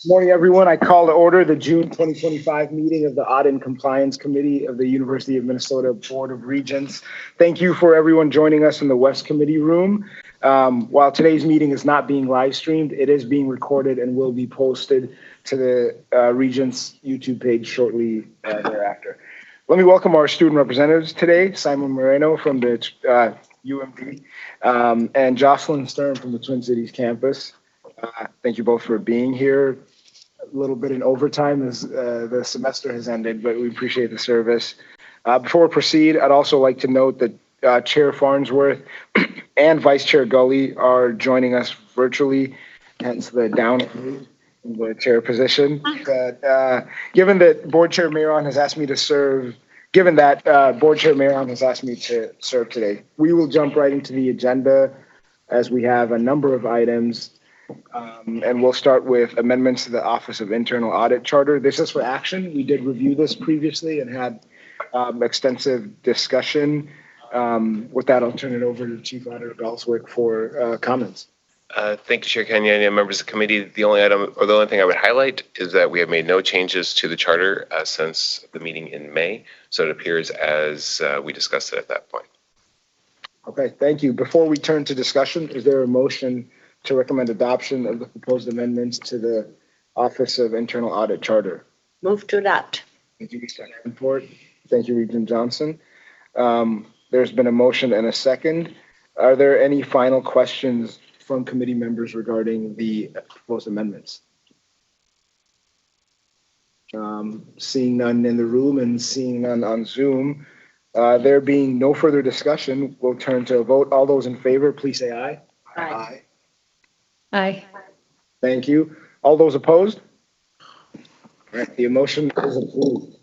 Morning, everyone. I call to order the June 2025 meeting of the Audit and Compliance Committee of the University of Minnesota Board of Regents. Thank you for everyone joining us in the West Committee room. While today's meeting is not being live streamed, it is being recorded and will be posted to the Regents YouTube page shortly thereafter. Let me welcome our student representatives today, Simon Moreno from the UMD and Jocelyn Stern from the Twin Cities campus. Thank you both for being here. A little bit in overtime as the semester has ended, but we appreciate the service. Before we proceed, I'd also like to note that Chair Farnsworth and Vice Chair Gully are joining us virtually, hence the down in the chair position. But given that Board Chair Mayron has asked me to serve, today, we will jump right into the agenda as we have a number of items. And we'll start with amendments to the Office of Internal Audit Charter. This is for action. We did review this previously and had extensive discussion. With that, I'll turn it over to Chief Auditor Belswick for comments. Thank you, Chair Kenyon and members of the committee. The only thing I would highlight is that we have made no changes to the charter since the meeting in May. So it appears as we discussed it at that point. Okay, thank you. Before we turn to discussion, is there a motion to recommend adoption of the proposed amendments to the Office of Internal Audit Charter? Move to adopt. Thank you, Report. Thank you, Regent Johnson. There's been a motion and a second. Are there any final questions from committee members regarding the proposed amendments? Seeing none in the room and seeing none on Zoom, there being no further discussion, we'll turn to a vote. All those in favor, please say aye. Aye. Aye. Thank you. All those opposed? All right, the motion is approved.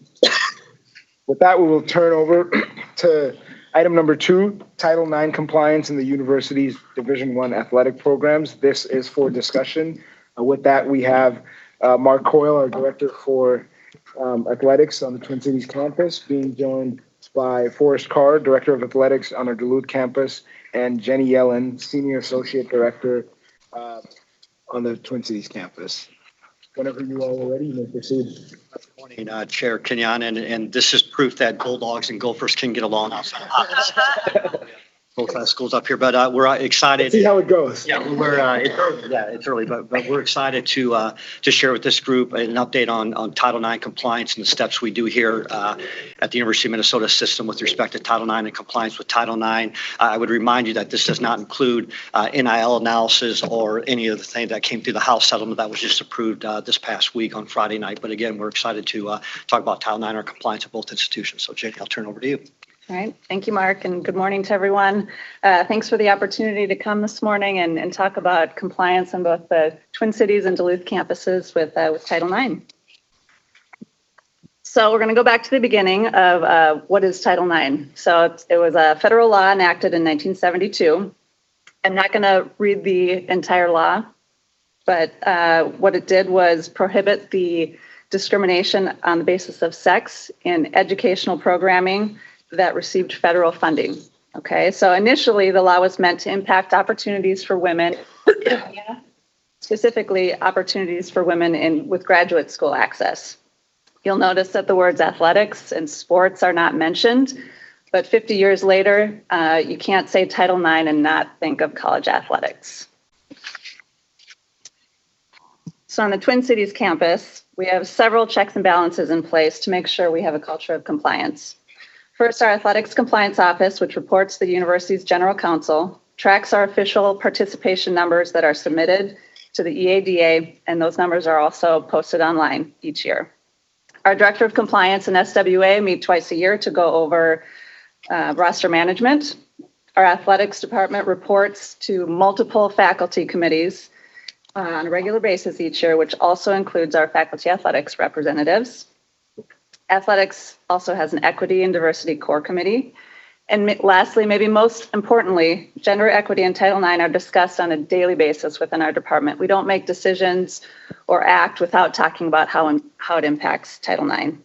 With that, we will turn over to item number 2, Title IX compliance in the university's Division I athletic programs. This is for discussion. With that, we have Mark Coyle, our Director for Athletics on the Twin Cities campus, being joined by Forrest Carr, Director of Athletics on our Duluth campus, and Jenny Yellen, Senior Associate Director on the Twin Cities campus. Whenever you all are ready, you may proceed. Good morning, Chair Kenyon, and this is proof that Bulldogs and Gophers can get along outside of both schools up here, but we're excited. Let's see how it goes. Yeah, it's early, but we're excited to share with this group an update on Title IX compliance and the steps we do here at the University of Minnesota system with respect to Title IX and compliance with Title IX. I would remind you that this does not include NIL analysis or any of the things that came through the House settlement that was just approved this past week on Friday night. But again, we're excited to talk about Title IX or compliance at both institutions. So, Jenny, I'll turn it over to you. All right. Thank you, Mark, and good morning to everyone. Thanks for the opportunity to come this morning and talk about compliance on both the Twin Cities and Duluth campuses with Title IX. So we're going to go back to the beginning of what is Title IX. So it was a federal law enacted in 1972. I'm not going to read the entire law, but what it did was prohibit the discrimination on the basis of sex in educational programming that received federal funding. Okay, so initially the law was meant to impact opportunities for women, specifically opportunities for women with graduate school access. You'll notice that the words athletics and sports are not mentioned, but 50 years later, you can't say Title IX and not think of college athletics. So on the Twin Cities campus, we have several checks and balances in place to make sure we have a culture of compliance. First, our Athletics Compliance Office, which reports to the university's general counsel, tracks our official participation numbers that are submitted to the EADA, and those numbers are also posted online each year. Our Director of Compliance and SWA meet twice a year to go over roster management. Our Athletics Department reports to multiple faculty committees on a regular basis each year, which also includes our faculty athletics representatives. Athletics also has an Equity and Diversity Core Committee. And lastly, maybe most importantly, gender equity and Title IX are discussed on a daily basis within our department. We don't make decisions or act without talking about how it impacts Title IX.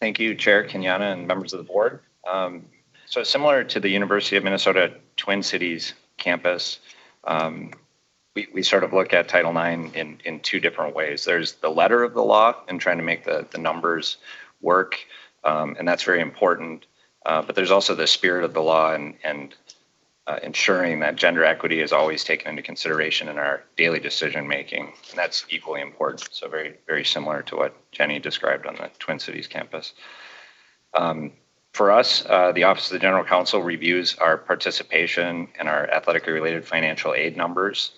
Thank you, Chair Kenyana and members of the board. So similar to the University of Minnesota Twin Cities campus, we sort of look at Title IX in two different ways. There's the letter of the law and trying to make the numbers work, and that's very important. But there's also the spirit of the law and ensuring that gender equity is always taken into consideration in our daily decision making, and that's equally important. So very, very similar to what Jenny described on the Twin Cities campus. For us, the Office of the General Counsel reviews our participation and our athletically related financial aid numbers.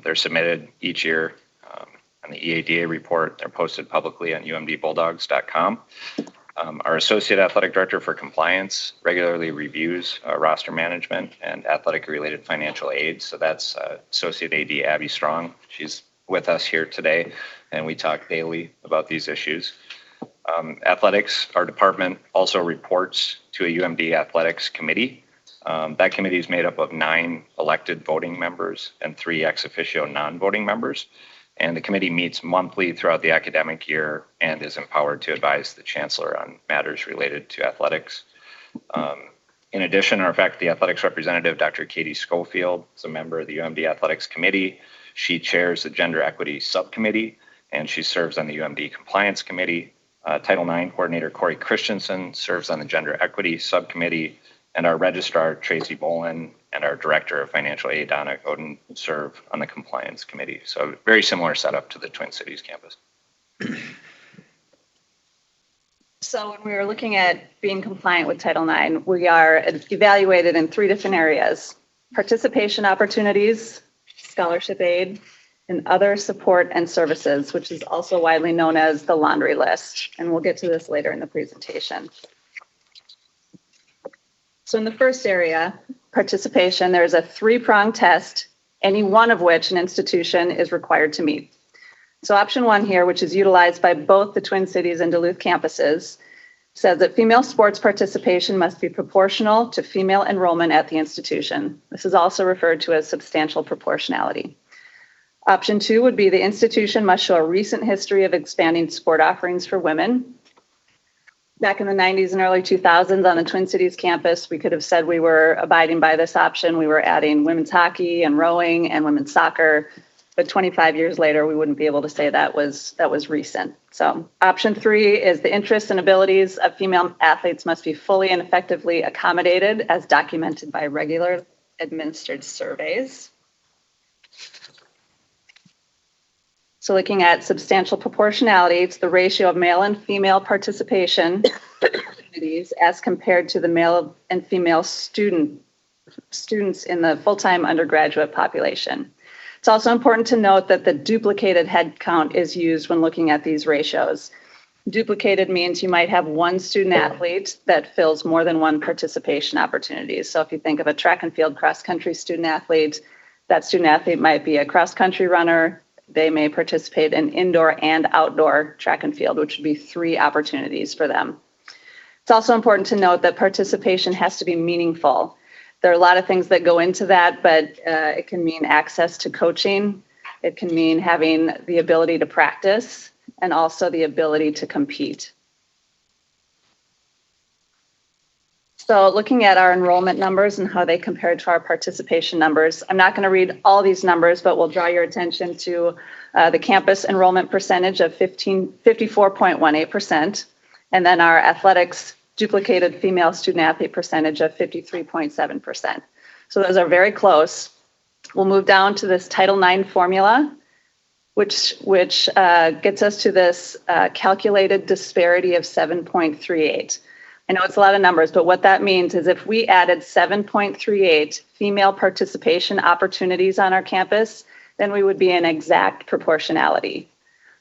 They're submitted each year on the EADA report. They're posted publicly on umdbulldogs.com. Our Associate Athletic Director for Compliance regularly reviews roster management and athletically related financial aid. So that's Associate AD Abby Strong. She's with us here today, and we talk daily about these issues. Athletics, our department also reports to a UMD Athletics Committee. That committee is made up of 9 elected voting members and 3 ex officio non-voting members. And the committee meets monthly throughout the academic year and is empowered to advise the chancellor on matters related to athletics. In addition, our faculty athletics representative, Dr. Katie Schofield, is a member of the UMD Athletics Committee. She chairs the Gender Equity Subcommittee, and she serves on the UMD Compliance Committee. Title IX coordinator Corey Christensen serves on the Gender Equity Subcommittee, and our registrar Tracy Bolin and our director of financial aid Donna Godin serve on the Compliance Committee. So very similar setup to the Twin Cities campus. So when we were looking at being compliant with Title IX, we are evaluated in 3 different areas: participation opportunities, scholarship aid, and other support and services, which is also widely known as the laundry list. And we'll get to this later in the presentation. So in the first area, participation, there's a 3-pronged test, any one of which an institution is required to meet. So option 1 here, which is utilized by both the Twin Cities and Duluth campuses, says that female sports participation must be proportional to female enrollment at the institution. This is also referred to as substantial proportionality. Option 2 would be the institution must show a recent history of expanding sport offerings for women. Back in the 90s and early 2000s on the Twin Cities campus, we could have said we were abiding by this option. We were adding women's hockey and rowing and women's soccer, but 25 years later, we wouldn't be able to say that was recent. So option 3 is the interests and abilities of female athletes must be fully and effectively accommodated as documented by regular administered surveys. So looking at substantial proportionality, it's the ratio of male and female participation opportunities as compared to the male and female students in the full-time undergraduate population. It's also important to note that the duplicated head count is used when looking at these ratios. Duplicated means you might have 1 student athlete that fills more than 1 participation opportunity. So if you think of a track and field cross-country student athlete, that student athlete might be a cross-country runner. They may participate in indoor and outdoor track and field, which would be 3 opportunities for them. It's also important to note that participation has to be meaningful. There are a lot of things that go into that, but it can mean access to coaching. It can mean having the ability to practice and also the ability to compete. So looking at our enrollment numbers and how they compare to our participation numbers, I'm not going to read all these numbers, but we'll draw your attention to the campus enrollment percentage of 54.18%, and then our athletics duplicated female student athlete percentage of 53.7%. So those are very close. We'll move down to this Title IX formula, which gets us to this calculated disparity of 7.38. I know it's a lot of numbers, but what that means is if we added 7.38 female participation opportunities on our campus, then we would be in exact proportionality.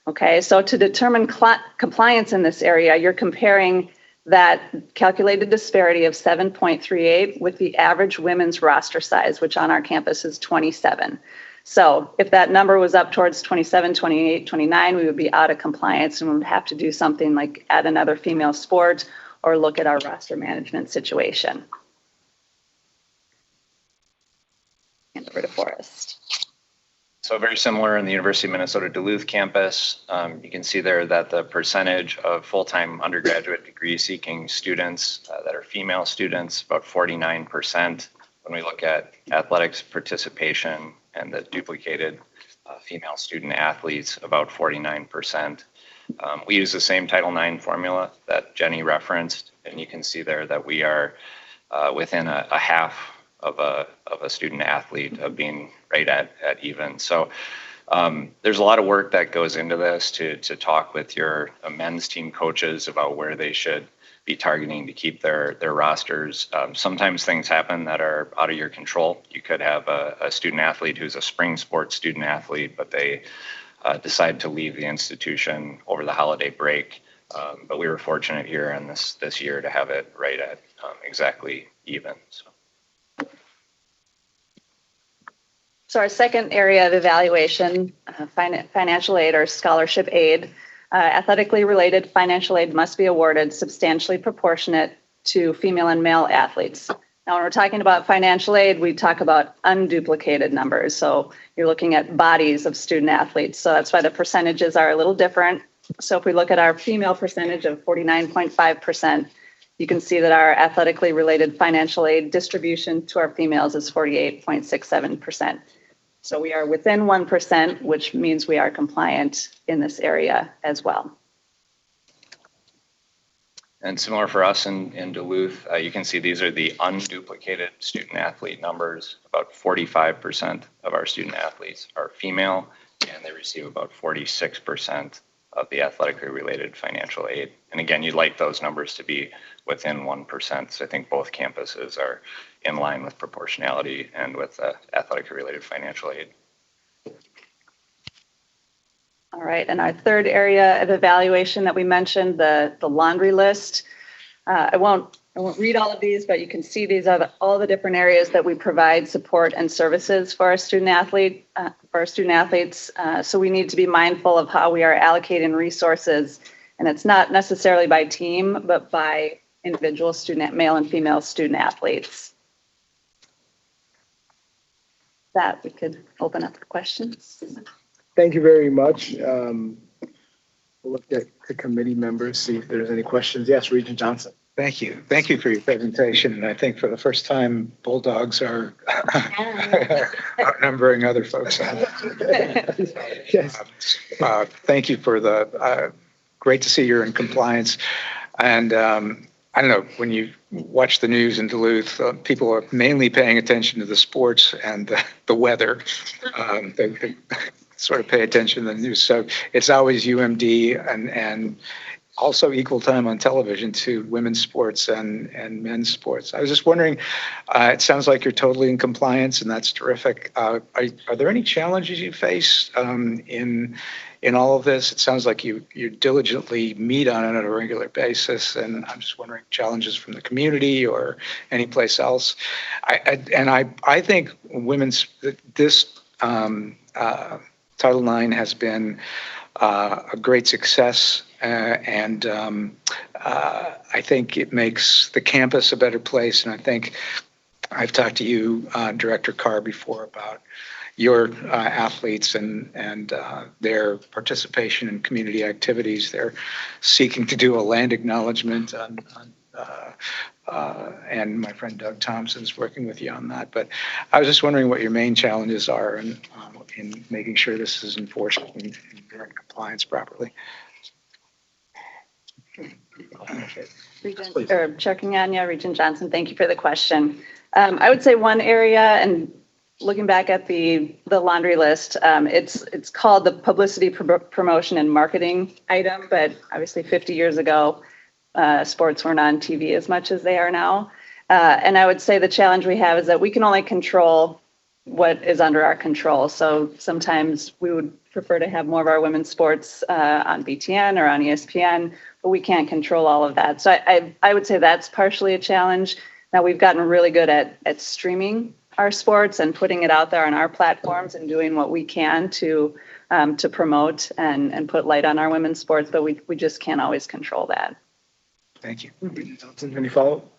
Okay, so to determine compliance in this area, you're comparing that calculated disparity of 7.38 with the average women's roster size, which on our campus is 27. So if that number was up towards 27, 28, 29, we would be out of compliance and we would have to do something like add another female sport or look at our roster management situation. Hand over to Forrest. So very similar in the University of Minnesota Duluth campus. You can see there that the percentage of full-time undergraduate degree seeking students that are female students, about 49%. when we look at athletics participation and the duplicated female student athletes, about 49%. We use the same Title IX formula that Jenny referenced, and you can see there that we are within a half of a student athlete of being right at even. So there's a lot of work that goes into this to talk with your men's team coaches about where they should be targeting to keep their rosters. Sometimes things happen that are out of your control. You could have a student athlete who's a spring sports student athlete, but they decide to leave the institution over the holiday break. But we were fortunate here in this year to have it right at exactly even. So our second area of evaluation, financial aid or scholarship aid, athletically related financial aid must be awarded substantially proportionate to female and male athletes. Now, when we're talking about financial aid, we talk about unduplicated numbers. So you're looking at bodies of student athletes. So that's why the percentages are a little different. So if we look at our female percentage of 49.5%, you can see that our athletically related financial aid distribution to our females is 48.67%. So we are within 1%, which means we are compliant in this area as well. And similar for us in Duluth, you can see these are the unduplicated student athlete numbers. About 45% of our student athletes are female, and they receive about 46% of the athletically related financial aid. And again, you'd like those numbers to be within 1%. So I think both campuses are in line with proportionality and with athletically related financial aid. All right, and our third area of evaluation that we mentioned, the laundry list. I won't read all of these, but you can see these are all the different areas that we provide support and services for our student athletes. So we need to be mindful of how we are allocating resources, and it's not necessarily by team, but by individual male and female student athletes. That we could open up for questions. Thank you very much. We'll look at the committee members, see if there's any questions. Yes, Regent Johnson. Thank you. Thank you for your presentation. And I think for the first time, Bulldogs are outnumbering other folks. Yes. Thank you for the great to see you're in compliance. And I don't know, when you watch the news in Duluth, people are mainly paying attention to the sports and the weather. They sort of pay attention to the news. So it's always UMD and also equal time on television to women's sports and men's sports. I was just wondering, it sounds like you're totally in compliance, and that's terrific. Are there any challenges you face in all of this? It sounds like you diligently meet on it on a regular basis, and I'm just wondering challenges from the community or any place else. I think this Title IX has been a great success, and I think it makes the campus a better place. And I think I've talked to you, Director Carr, before about your athletes and their participation in community activities. They're seeking to do a land acknowledgement and my friend Doug Thompson's working with you on that. But I was just wondering what your main challenges are in making sure this is enforced and you're in compliance properly. Chair Kenyanya, Regent Johnson, thank you for the question. I would say one area, and looking back at the laundry list, it's called the publicity, promotion, and marketing item, but obviously 50 years ago, sports weren't on TV as much as they are now. And I would say the challenge we have is that we can only control what is under our control. So sometimes we would prefer to have more of our women's sports on BTN or on ESPN, but we can't control all of that. So I would say that's partially a challenge. Now we've gotten really good at streaming our sports and putting it out there on our platforms and doing what we can to promote and put light on our women's sports, but we just can't always control that. Thank you. Regent Johnson, any follow-up?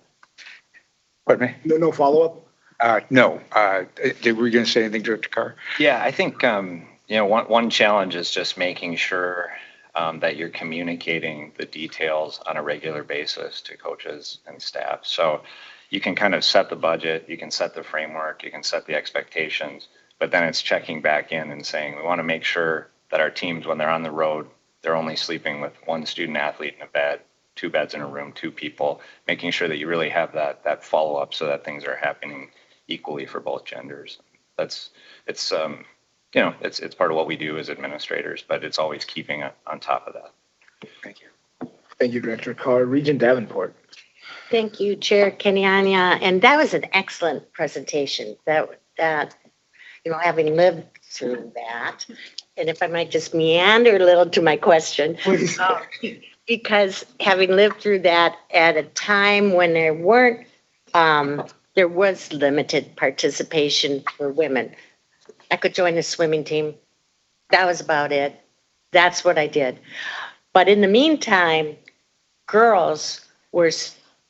Pardon me? No follow-up? No. Were you going to say anything, Director Carr? Yeah, I think one challenge is just making sure that you're communicating the details on a regular basis to coaches and staff. So you can kind of set the budget, you can set the framework, you can set the expectations, but then it's checking back in and saying, we want to make sure that our teams, when they're on the road, they're only sleeping with one student athlete in a bed, 2 beds in a room, 2 people, making sure that you really have that follow-up so that things are happening equally for both genders. It's part of what we do as administrators, but it's always keeping on top of that. Thank you. Thank you, Director Carr. Regent Davenport. Thank you, Chair Kenyanya. And that was an excellent presentation. That having lived through that, and if I might just meander a little to my question, Please. Because having lived through that at a time when there was limited participation for women. I could join a swimming team. That was about it. That's what I did. But in the meantime, girls were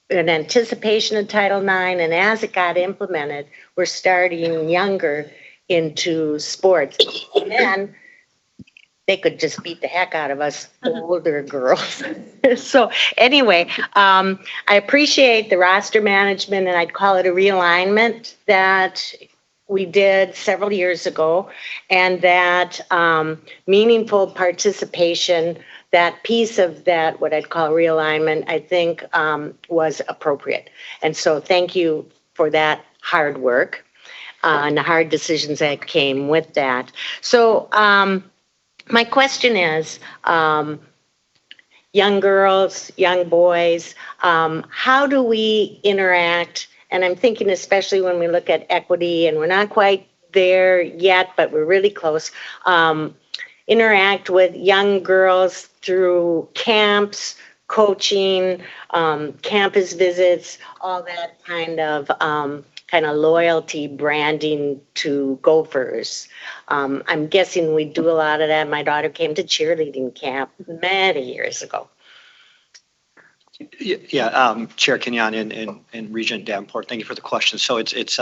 in anticipation of Title IX, and as it got implemented, we're starting younger into sports. And then they could just beat the heck out of us older girls. So anyway, I appreciate the roster management, and I'd call it a realignment that we did several years ago, and that meaningful participation, that piece of that, what I'd call realignment, I think was appropriate. And so thank you for that hard work and the hard decisions that came with that. So my question is, young girls, young boys, how do we interact? And I'm thinking especially when we look at equity, and we're not quite there yet, but we're really close, interact with young girls through camps, coaching, campus visits, all that kind of loyalty branding to Gophers. I'm guessing we do a lot of that. My daughter came to cheerleading camp many years ago. Yeah, Chair Kenyon and Regent Davenport, thank you for the question. So it's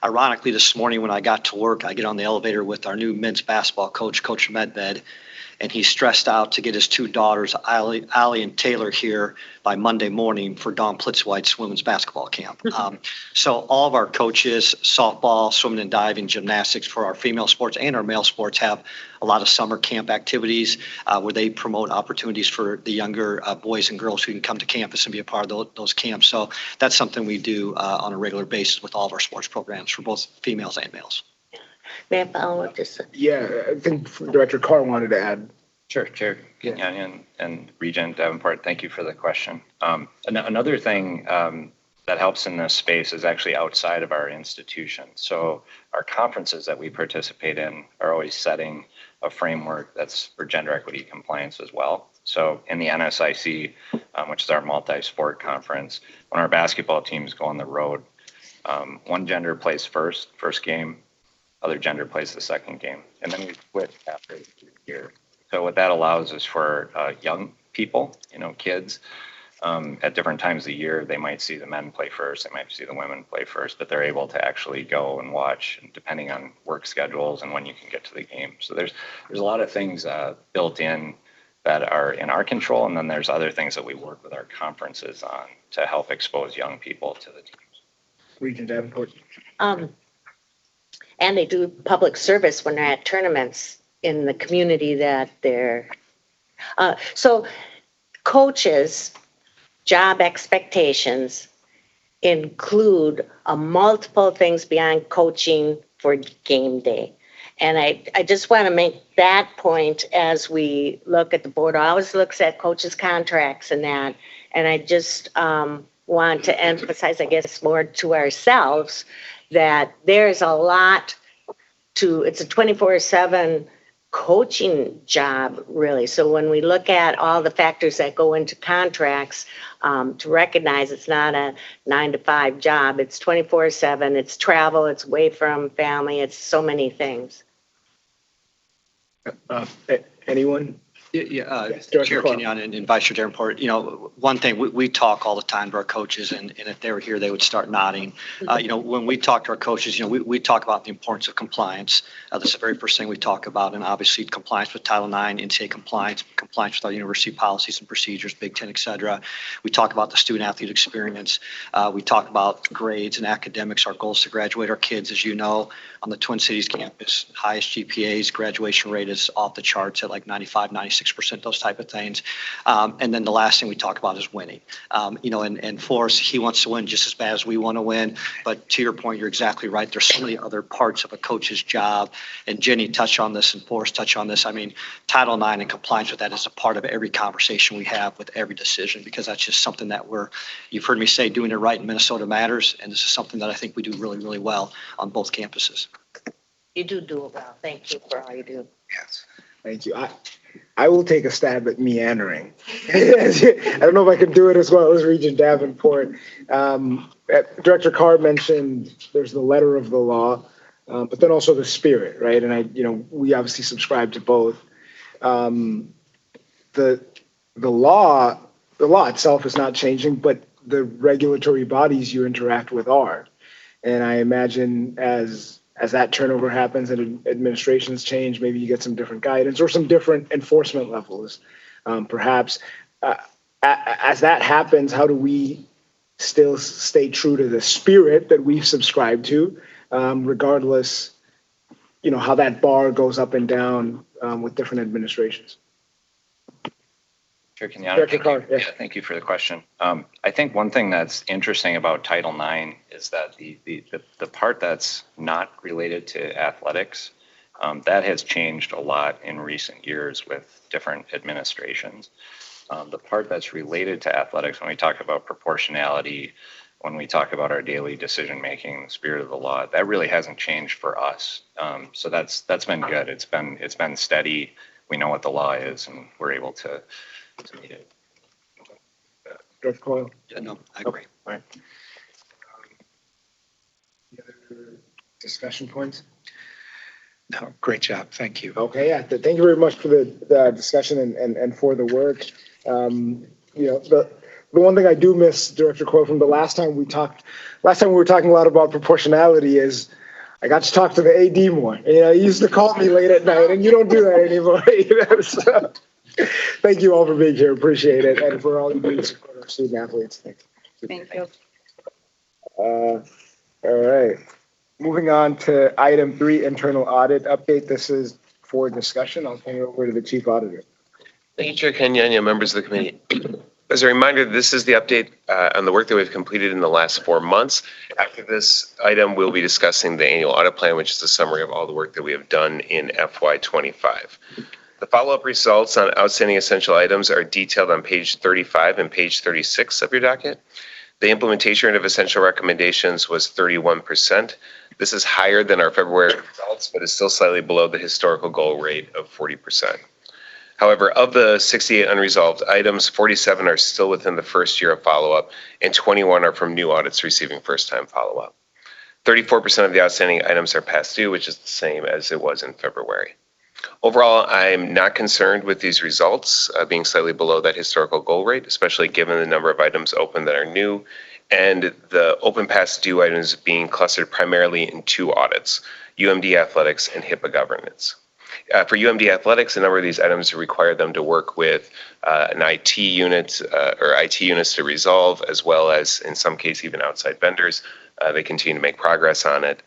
ironically this morning when I got to work, I get on the elevator with our new men's basketball coach, Coach Medved, and he's stressed out to get his 2 daughters, Allie and Taylor, here by Monday morning for Dawn Plitzwhite's women's basketball camp. So all of our coaches, softball, swimming and diving, gymnastics for our female sports and our male sports have a lot of summer camp activities where they promote opportunities for the younger boys and girls who can come to campus and be a part of those camps. So that's something we do on a regular basis with all of our sports programs for both females and males. May I follow up this? Yeah, I think Director Carr wanted to add. Sure, Chair Kenyon and Regent Davenport, thank you for the question. Another thing that helps in this space is actually outside of our institution. So our conferences that we participate in are always setting a framework that's for gender equity compliance as well. So in the NSIC, which is our multi-sport conference, when our basketball teams go on the road, one gender plays first game, other gender plays the second game, and then we switch after the year. So what that allows is for young people, kids, at different times of the year, they might see the men play first, they might see the women play first, but they're able to actually go and watch, depending on work schedules and when you can get to the game. So there's a lot of things built in that are in our control, and then there's other things that we work with our conferences on to help expose young people to the teams. Regent Davenport. And they do public service when they're at tournaments in the community that they're. So coaches' job expectations include multiple things beyond coaching for game day. And I just want to make that point as we look at the board. Always looks at coaches' contracts and that. And I just want to emphasize, I guess, more to ourselves that there's a lot it's a 24/7 coaching job, really. So when we look at all the factors that go into contracts, to recognize it's not a 9-to-5 job, it's 24/7, it's travel, it's away from family, it's so many things. Anyone? Yes, Director Chair Coyle. Kenyon and Vice Chair Davenport, one thing, we talk all the time to our coaches, and if they were here, they would start nodding. When we talk to our coaches, we talk about the importance of compliance. That's the very first thing we talk about, and obviously compliance with Title IX, NCAA compliance, compliance with our university policies and procedures, Big Ten, et cetera. We talk about the student-athlete experience. We talk about grades and academics. Our goal is to graduate our kids, as you know, on the Twin Cities campus. Highest GPAs, graduation rate is off the charts at like 95, 96%, those type of things. And then the last thing we talk about is winning. And Forrest, he wants to win just as bad as we want to win. But to your point, you're exactly right. There's so many other parts of a coach's job. And Jenny touched on this and Forrest touched on this. I mean, Title IX and compliance with that is a part of every conversation we have with every decision, because that's just something that you've heard me say, doing it right in Minnesota matters. And this is something that I think we do really, really well on both campuses. You do it well. Thank you for all you do. Yes, thank you. I will take a stab at meandering. I don't know if I can do it as well as Regent Davenport. Director Carr mentioned there's the letter of the law, but then also the spirit, right? And we obviously subscribe to both. The law itself is not changing, but the regulatory bodies you interact with are. And I imagine as that turnover happens and administrations change, maybe you get some different guidance or some different enforcement levels. Perhaps as that happens, how do we still stay true to the spirit that we've subscribed to, regardless, how that bar goes up and down with different administrations? Chair Kenyon, Director Carr, yeah. thank you for the question. I think one thing that's interesting about Title IX is that the part that's not related to athletics, that has changed a lot in recent years with different administrations. The part that's related to athletics, when we talk about proportionality, when we talk about our daily decision-making, the spirit of the law, that really hasn't changed for us. So that's been good. It's been steady. We know what the law is, and we're able to meet it. Director Coyle? Yeah, no, I agree. Okay, all right. Any other discussion points? No, great job. Thank you. Okay, yeah. Thank you very much for the discussion and for the work. The one thing I do miss, Director Coyle, from the last time we were talking a lot about proportionality is I got to talk to the AD more. He used to call me late at night, and you don't do that anymore. So, thank you all for being here. Appreciate it, and for all you do to support our student athletes. Thank you. Thank you. All right. Moving on to item 3, internal audit update. This is for discussion. I'll turn it over to the Chief Auditor. Thank you, Chair Kenyon, and members of the committee. As a reminder, this is the update on the work that we've completed in the last 4 months. After this item, we'll be discussing the annual audit plan, which is a summary of all the work that we have done in FY25. The follow-up results on outstanding essential items are detailed on page 35 and page 36 of your docket. The implementation rate of essential recommendations was 31%. This is higher than our February results, but is still slightly below the historical goal rate of 40%. However, of the 68 unresolved items, 47 are still within the first year of follow-up, and 21 are from new audits receiving first-time follow-up. 34% of the outstanding items are past due, which is the same as it was in February. Overall, I'm not concerned with these results being slightly below that historical goal rate, especially given the number of items open that are new and the open past due items being clustered primarily in 2 audits, UMD Athletics and HIPAA governance. For UMD Athletics, a number of these items require them to work with an IT unit or IT units to resolve, as well as, in some cases, even outside vendors. They continue to make progress on it.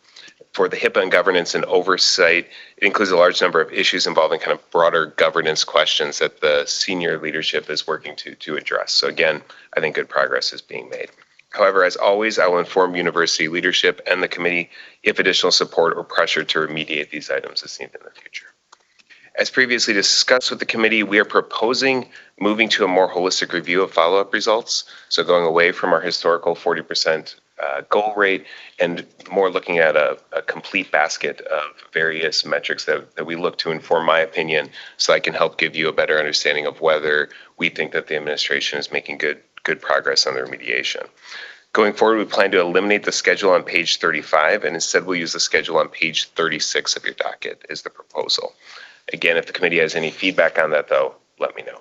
For the HIPAA and governance and oversight, it includes a large number of issues involving kind of broader governance questions that the senior leadership is working to address. So again, I think good progress is being made. However, as always, I will inform university leadership and the committee if additional support or pressure to remediate these items is needed in the future. As previously discussed with the committee, we are proposing moving to a more holistic review of follow-up results. So going away from our historical 40% goal rate and more looking at a complete basket of various metrics that we look to inform my opinion, so I can help give you a better understanding of whether we think that the administration is making good progress on the remediation. Going forward, we plan to eliminate the schedule on page 35, and instead we'll use the schedule on page 36 of your docket is the proposal. Again, if the committee has any feedback on that, though, let me know.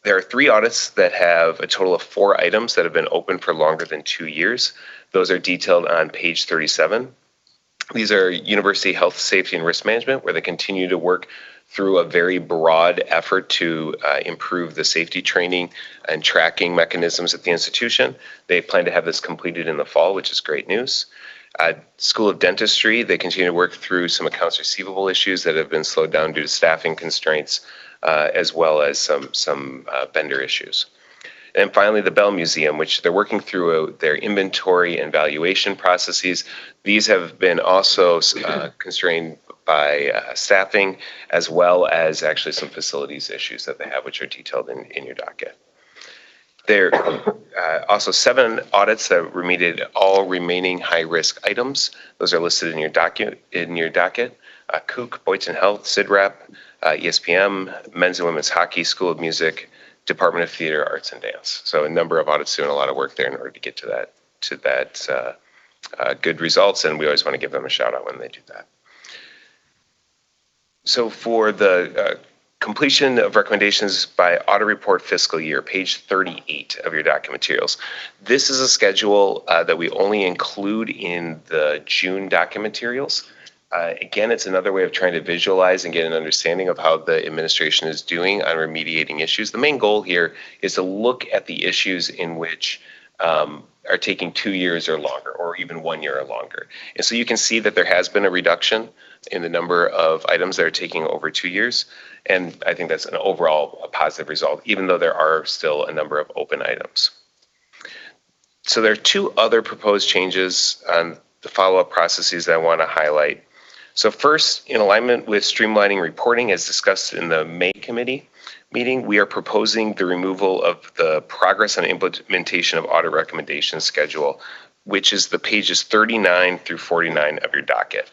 There are 3 audits that have a total of 4 items that have been open for longer than 2 years. Those are detailed on page 37. These are University Health, Safety, and Risk Management, where they continue to work through a very broad effort to improve the safety training and tracking mechanisms at the institution. They plan to have this completed in the fall, which is great news. School of Dentistry, they continue to work through some accounts receivable issues that have been slowed down due to staffing constraints, as well as some vendor issues. And finally, the Bell Museum, which they're working through their inventory and valuation processes. These have been also constrained by staffing, as well as actually some facilities issues that they have, which are detailed in your docket. There are also 7 audits that remediated all remaining high-risk items. Those are listed in your docket. Kook, Boynton Health, CIDRAP, ESPM, Men's and Women's Hockey, School of Music, Department of Theater, Arts and Dance. So a number of audits doing a lot of work there in order to get to that good results, and we always want to give them a shout out when they do that. So for the completion of recommendations by audit report fiscal year, page 38 of your document materials. This is a schedule that we only include in the June document materials. Again, it's another way of trying to visualize and get an understanding of how the administration is doing on remediating issues. The main goal here is to look at the issues in which are taking 2 years or longer, or even 1 year or longer. And so you can see that there has been a reduction in the number of items that are taking over 2 years. And I think that's an overall a positive result, even though there are still a number of open items. So there are 2 other proposed changes on the follow-up processes that I want to highlight. So first, in alignment with streamlining reporting as discussed in the May committee meeting, we are proposing the removal of the progress and implementation of audit recommendations schedule, which is the pages 39 through 49 of your docket.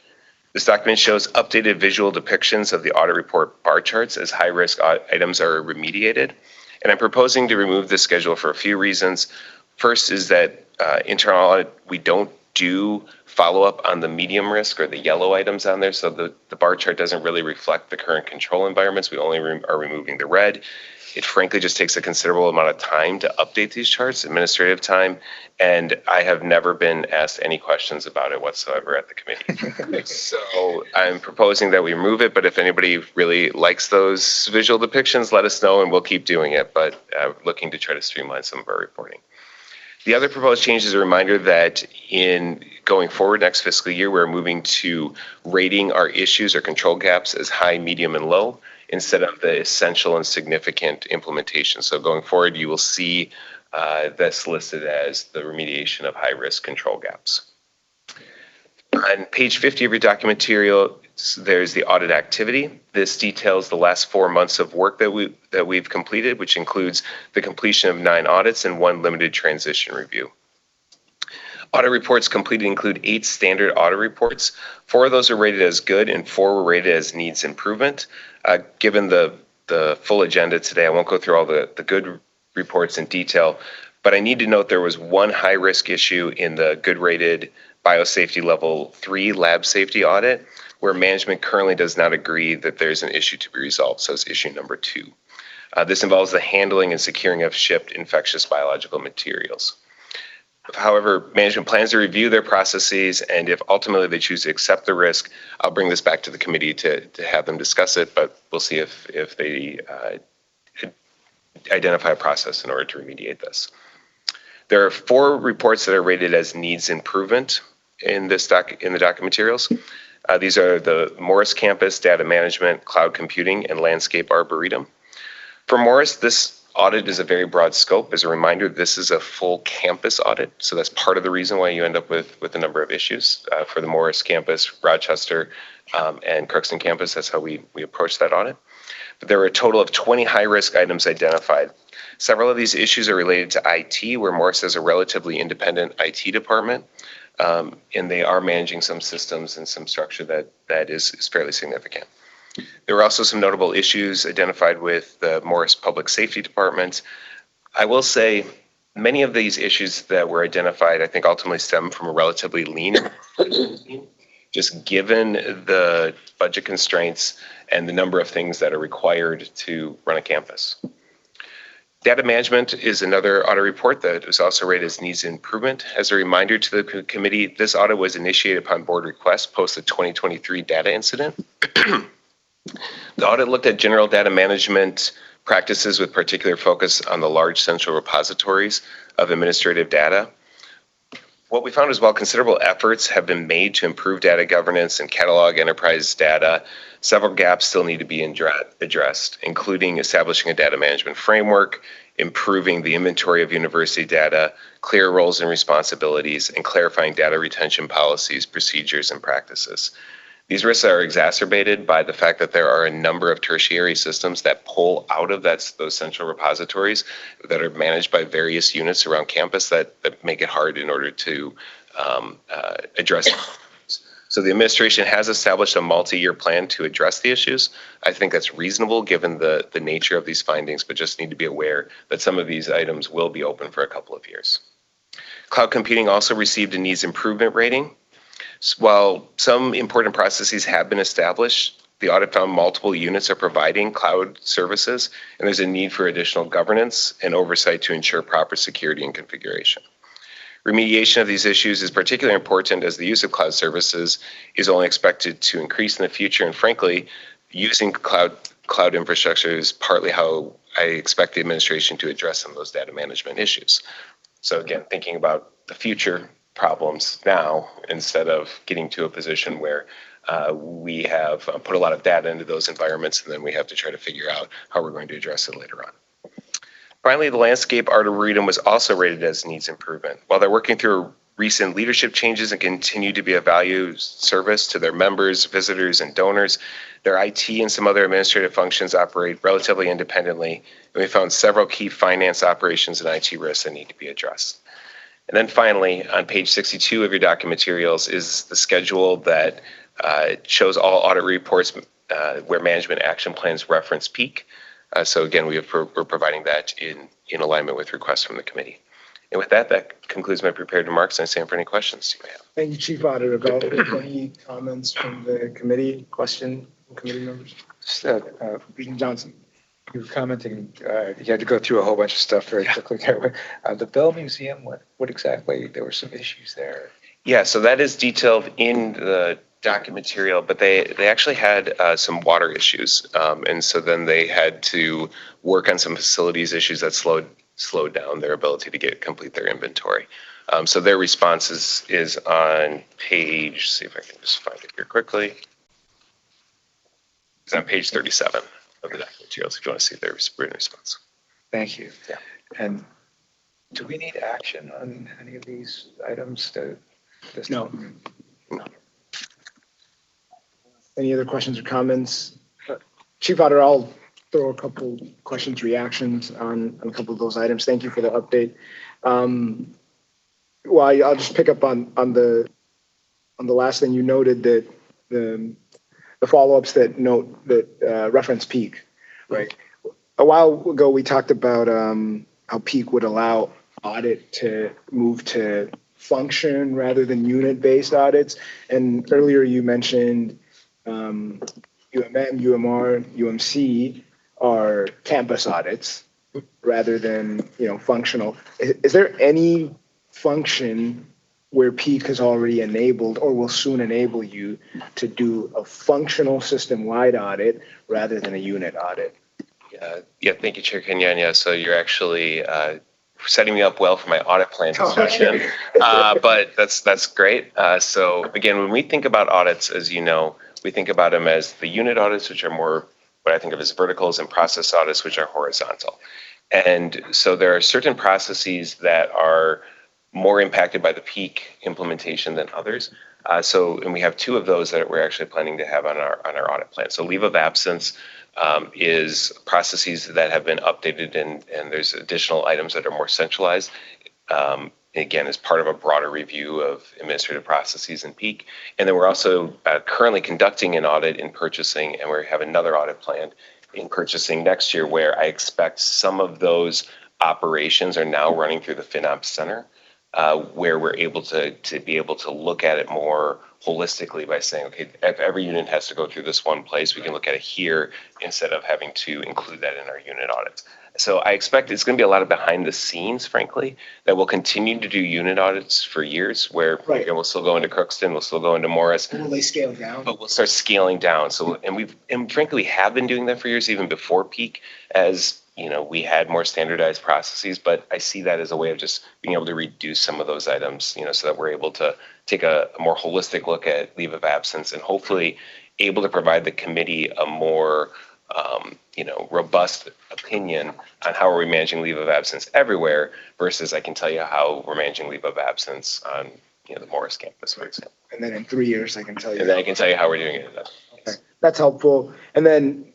This document shows updated visual depictions of the audit report bar charts as high-risk items are remediated. And I'm proposing to remove this schedule for a few reasons. First is that internal audit, we don't do follow-up on the medium risk or the yellow items on there, so the bar chart doesn't really reflect the current control environments. We only are removing the red. It frankly just takes a considerable amount of time to update these charts, administrative time, and I have never been asked any questions about it whatsoever at the committee. So I'm proposing that we remove it, but if anybody really likes those visual depictions, let us know and we'll keep doing it, but looking to try to streamline some of our reporting. The other proposed change is a reminder that in going forward next fiscal year, we're moving to rating our issues or control gaps as high, medium, and low instead of the essential and significant implementation. So going forward, you will see this listed as the remediation of high-risk control gaps. On page 50 of your document material, there's the audit activity. This details the last 4 months of work that we've completed, which includes the completion of 9 audits and 1 limited transition review. Audit reports completed include 8 standard audit reports. 4 of those are rated as good and 4 were rated as needs improvement. Given the full agenda today, I won't go through all the good reports in detail, but I need to note there was 1 high-risk issue in the good rated biosafety level 3 lab safety audit, where management currently does not agree that there's an issue to be resolved. So it's issue number 2. This involves the handling and securing of shipped infectious biological materials. However, management plans to review their processes, and if ultimately they choose to accept the risk, I'll bring this back to the committee to have them discuss it, but we'll see if they identify a process in order to remediate this. There are 4 reports that are rated as needs improvement in the document materials. These are the Morris Campus, Data Management, Cloud Computing, and Landscape Arboretum. For Morris, this audit is a very broad scope. As a reminder, this is a full campus audit, so that's part of the reason why you end up with a number of issues. For the Morris Campus, Rochester, and Crookston Campus, that's how we approach that audit. But there were a total of 20 high-risk items identified. Several of these issues are related to IT, where Morris has a relatively independent IT department, and they are managing some systems and some structure that is fairly significant. There were also some notable issues identified with the Morris Public Safety Department. I will say many of these issues that were identified, I think ultimately stem from a relatively lean, just given the budget constraints and the number of things that are required to run a campus. Data management is another audit report that was also rated as needs improvement. As a reminder to the committee, this audit was initiated upon board request post the 2023 data incident. The audit looked at general data management practices with particular focus on the large central repositories of administrative data. What we found is while considerable efforts have been made to improve data governance and catalog enterprise data, several gaps still need to be addressed, including establishing a data management framework, improving the inventory of university data, clear roles and responsibilities, and clarifying data retention policies, procedures, and practices. These risks are exacerbated by the fact that there are a number of tertiary systems that pull out of those central repositories that are managed by various units around campus that make it hard in order to address it. So the administration has established a multi-year plan to address the issues. I think that's reasonable given the nature of these findings, but just need to be aware that some of these items will be open for a couple of years. Cloud computing also received a needs improvement rating. While some important processes have been established, the audit found multiple units are providing cloud services, and there's a need for additional governance and oversight to ensure proper security and configuration. Remediation of these issues is particularly important as the use of cloud services is only expected to increase in the future, and frankly, using cloud infrastructure is partly how I expect the administration to address some of those data management issues. So again, thinking about the future problems now instead of getting to a position where we have put a lot of data into those environments and then we have to try to figure out how we're going to address it later on. Finally, the landscape arboretum was also rated as needs improvement. While they're working through recent leadership changes and continue to be a value service to their members, visitors, and donors, their IT and some other administrative functions operate relatively independently, and we found several key finance operations and IT risks that need to be addressed. And then finally, on page 62 of your document materials is the schedule that shows all audit reports where management action plans reference peak. So again, we're providing that in alignment with requests from the committee. And with that, that concludes my prepared remarks, and I stand for any questions you may have. Thank you, Chief Auditor Bell. Any comments from the committee, question from committee members? Regent Johnson. You were commenting, you had to go through a whole bunch of stuff very quickly there. The Bell Museum, what exactly, there were some issues there? Yeah, so that is detailed in the document material, but they actually had some water issues. And so then they had to work on some facilities issues that slowed down their ability to complete their inventory. So their response is on page, see if I can just find it here quickly. It's on page 37 of the document materials if you want to see their written response. Thank you. Yeah. And do we need action on any of these items? No. Any other questions or comments? Chief Auditor, I'll throw a couple questions, reactions on a couple of those items. Thank you for the update. Well, I'll just pick up on the last thing you noted, that the follow-ups that reference peak, right? A while ago, we talked about how peak would allow audit to move to function rather than unit-based audits. And earlier you mentioned UMM, UMR, UMC are campus audits rather than functional. Is there any function where peak has already enabled or will soon enable you to do a functional system-wide audit rather than a unit audit? Yeah, thank you, Chair Kenyanya. So you're actually setting me up well for my audit plan discussion, but that's great. So again, when we think about audits, as you know, we think about them as the unit audits, which are more what I think of as verticals, and process audits, which are horizontal. And so there are certain processes that are more impacted by the peak implementation than others. And we have two of those that we're actually planning to have on our audit plan. So leave of absence is processes that have been updated, and there's additional items that are more centralized. Again, as part of a broader review of administrative processes in peak. And then we're also currently conducting an audit in purchasing, and we have another audit planned in purchasing next year, where I expect some of those operations are now running through the FinOps Center. where we're able to be able to look at it more holistically by saying, okay, if every unit has to go through this one place, we can look at it here instead of having to include that in our unit audits. So I expect it's going to be a lot of behind the scenes, frankly, that we'll continue to do unit audits for years where Right. again, we'll still go into Crookston, we'll still go into Morris, Will they scale down? but we'll start scaling down. So, and frankly, we have been doing that for years, even before peak, as you know, we had more standardized processes, but I see that as a way of just being able to reduce some of those items, you know, so that we're able to take a more holistic look at leave of absence and hopefully able to provide the committee a more, you know, robust opinion on how are we managing leave of absence everywhere versus I can tell you how we're managing leave of absence on, you know, the Morris campus, for example. And then in 3 years, I can tell you. And then I can tell you how we're doing it. Okay. That's helpful. And then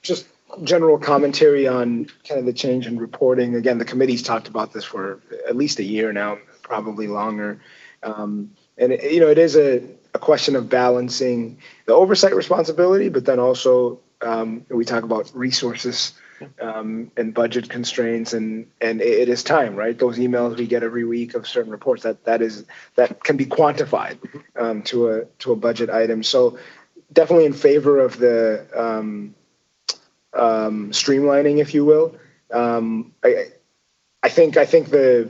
just general commentary on kind of the change in reporting. Again, the committee's talked about this for at least a year now, probably longer. And, you know, it is a question of balancing the oversight responsibility, but then also we talk about resources and budget constraints, and it is time, right? Those emails we get every week of certain reports that can be quantified to a budget item. So definitely in favor of the streamlining, if you will. I think the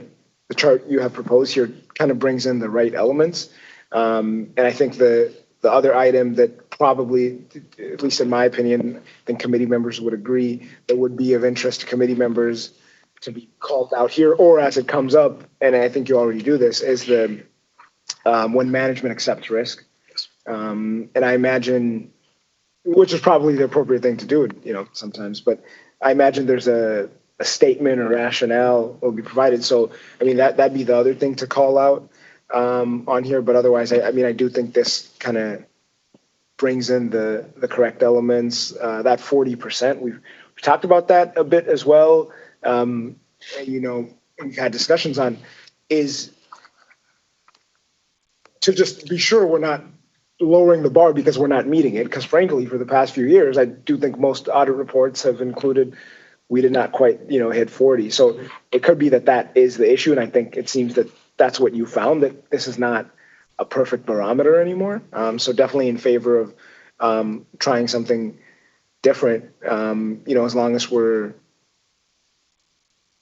chart you have proposed here kind of brings in the right elements, and I think the other item that probably, at least in my opinion, I think committee members would agree that would be of interest to committee members to be called out here, or as it comes up, and I think you already do this, is the when management accepts risk. And I imagine, which is probably the appropriate thing to do, you know, sometimes, but I imagine there's a statement or rationale will be provided. So, I mean, that'd be the other thing to call out on here. But otherwise, I mean, I do think this kind of brings in the correct elements. That 40%, we've talked about that a bit as well. You know, we've had discussions on is to just be sure we're not lowering the bar because we're not meeting it. Because frankly, for the past few years, I do think most audit reports have included we did not quite, you know, hit 40. So it could be that is the issue. And I think it seems that that's what you found, that this is not a perfect barometer anymore. So definitely in favor of trying something different, you know, as long as we're,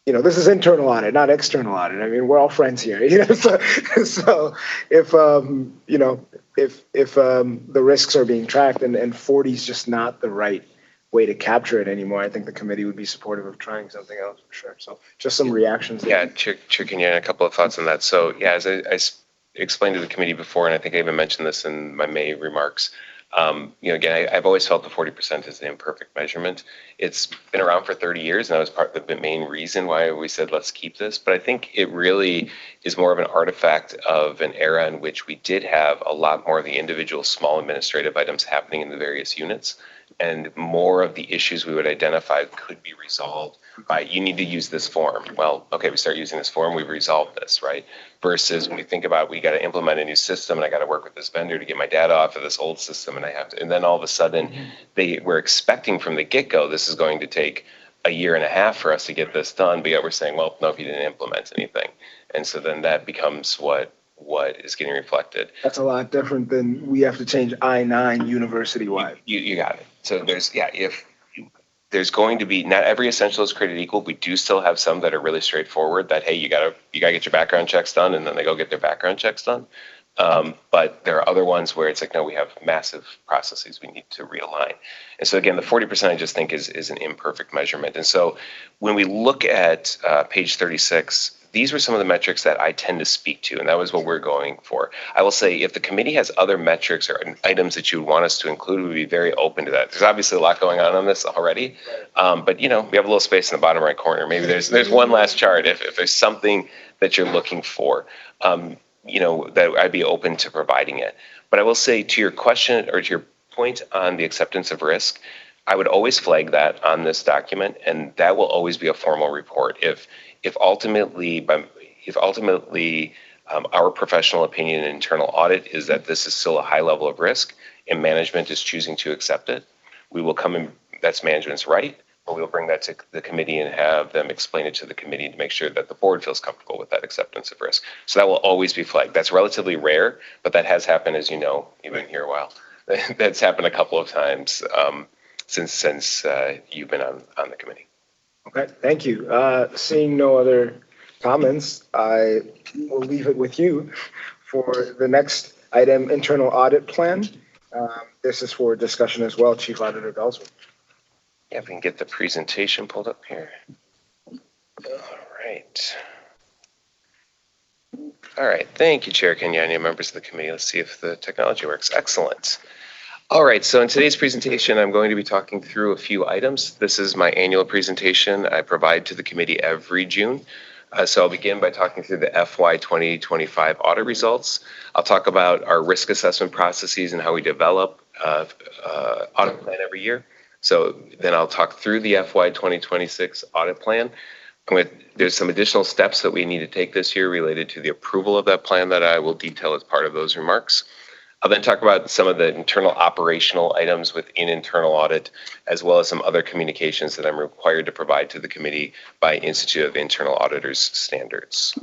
you know, this is internal audit, not external audit. I mean, we're all friends here, you know, so if, you know, if the risks are being tracked and 40 is just not the right way to capture it anymore, I think the committee would be supportive of trying something else for sure. So just some reactions. Yeah, Chair Kenyon, a couple of thoughts on that. So yeah, as I explained to the committee before, and I think I even mentioned this in my May remarks, you know, again, I've always felt the 40% is an imperfect measurement. It's been around for 30 years, and that was part of the main reason why we said, let's keep this. But I think it really is more of an artifact of an era in which we did have a lot more of the individual small administrative items happening in the various units, and more of the issues we would identify could be resolved by, you need to use this form. Well, okay, we start using this form, we've resolved this, right? Versus when we think about, we got to implement a new system and I got to work with this vendor to get my data off of this old system, and I have to, and then all of a sudden they were expecting from the get-go, this is going to take a year and a half for us to get this done, but yet we're saying, well, no, if you didn't implement anything. And so then that becomes what is getting reflected. That's a lot different than we have to change I-9 university-wide. You got it. So there's, yeah, if there's going to be, not every essential is created equal. We do still have some that are really straightforward that, hey, you gotta get your background checks done, and then they go get their background checks done. But there are other ones where it's like, no, we have massive processes we need to realign. And so again, the 40% I just think is an imperfect measurement. And so when we look at page 36, these were some of the metrics that I tend to speak to, and that was what we're going for. I will say, if the committee has other metrics or items that you would want us to include, we'd be very open to that. There's obviously a lot going on this already, but you know, we have a little space in the bottom right corner. Maybe there's one last chart if there's something that you're looking for, you know, that I'd be open to providing it. But I will say, to your question or to your point on the acceptance of risk, I would always flag that on this document, and that will always be a formal report. If ultimately our professional opinion in internal audit is that this is still a high level of risk and management is choosing to accept it, we will come in, that's management's right, but we'll bring that to the committee and have them explain it to the committee to make sure that the board feels comfortable with that acceptance of risk. So that will always be flagged. That's relatively rare, but that has happened, as you know, you've been here a while. That's happened a couple of times since you've been on the committee. Okay, thank you. Seeing no other comments, I will leave it with you for the next item, internal audit plan. This is for discussion as well, Chief Auditor Belsworth. Yeah, if we can get the presentation pulled up here. All right. All right, thank you, Chair Kenyanya, members of the committee. Let's see if the technology works. Excellent. All right, so in today's presentation, I'm going to be talking through a few items. This is my annual presentation I provide to the committee every June. So I'll begin by talking through the FY 2025 audit results. I'll talk about our risk assessment processes and how we develop audit plan every year. So then I'll talk through the FY 2026 audit plan. There's some additional steps that we need to take this year related to the approval of that plan that I will detail as part of those remarks. I'll then talk about some of the internal operational items within internal audit, as well as some other communications that I'm required to provide to the committee by Institute of Internal Auditors standards.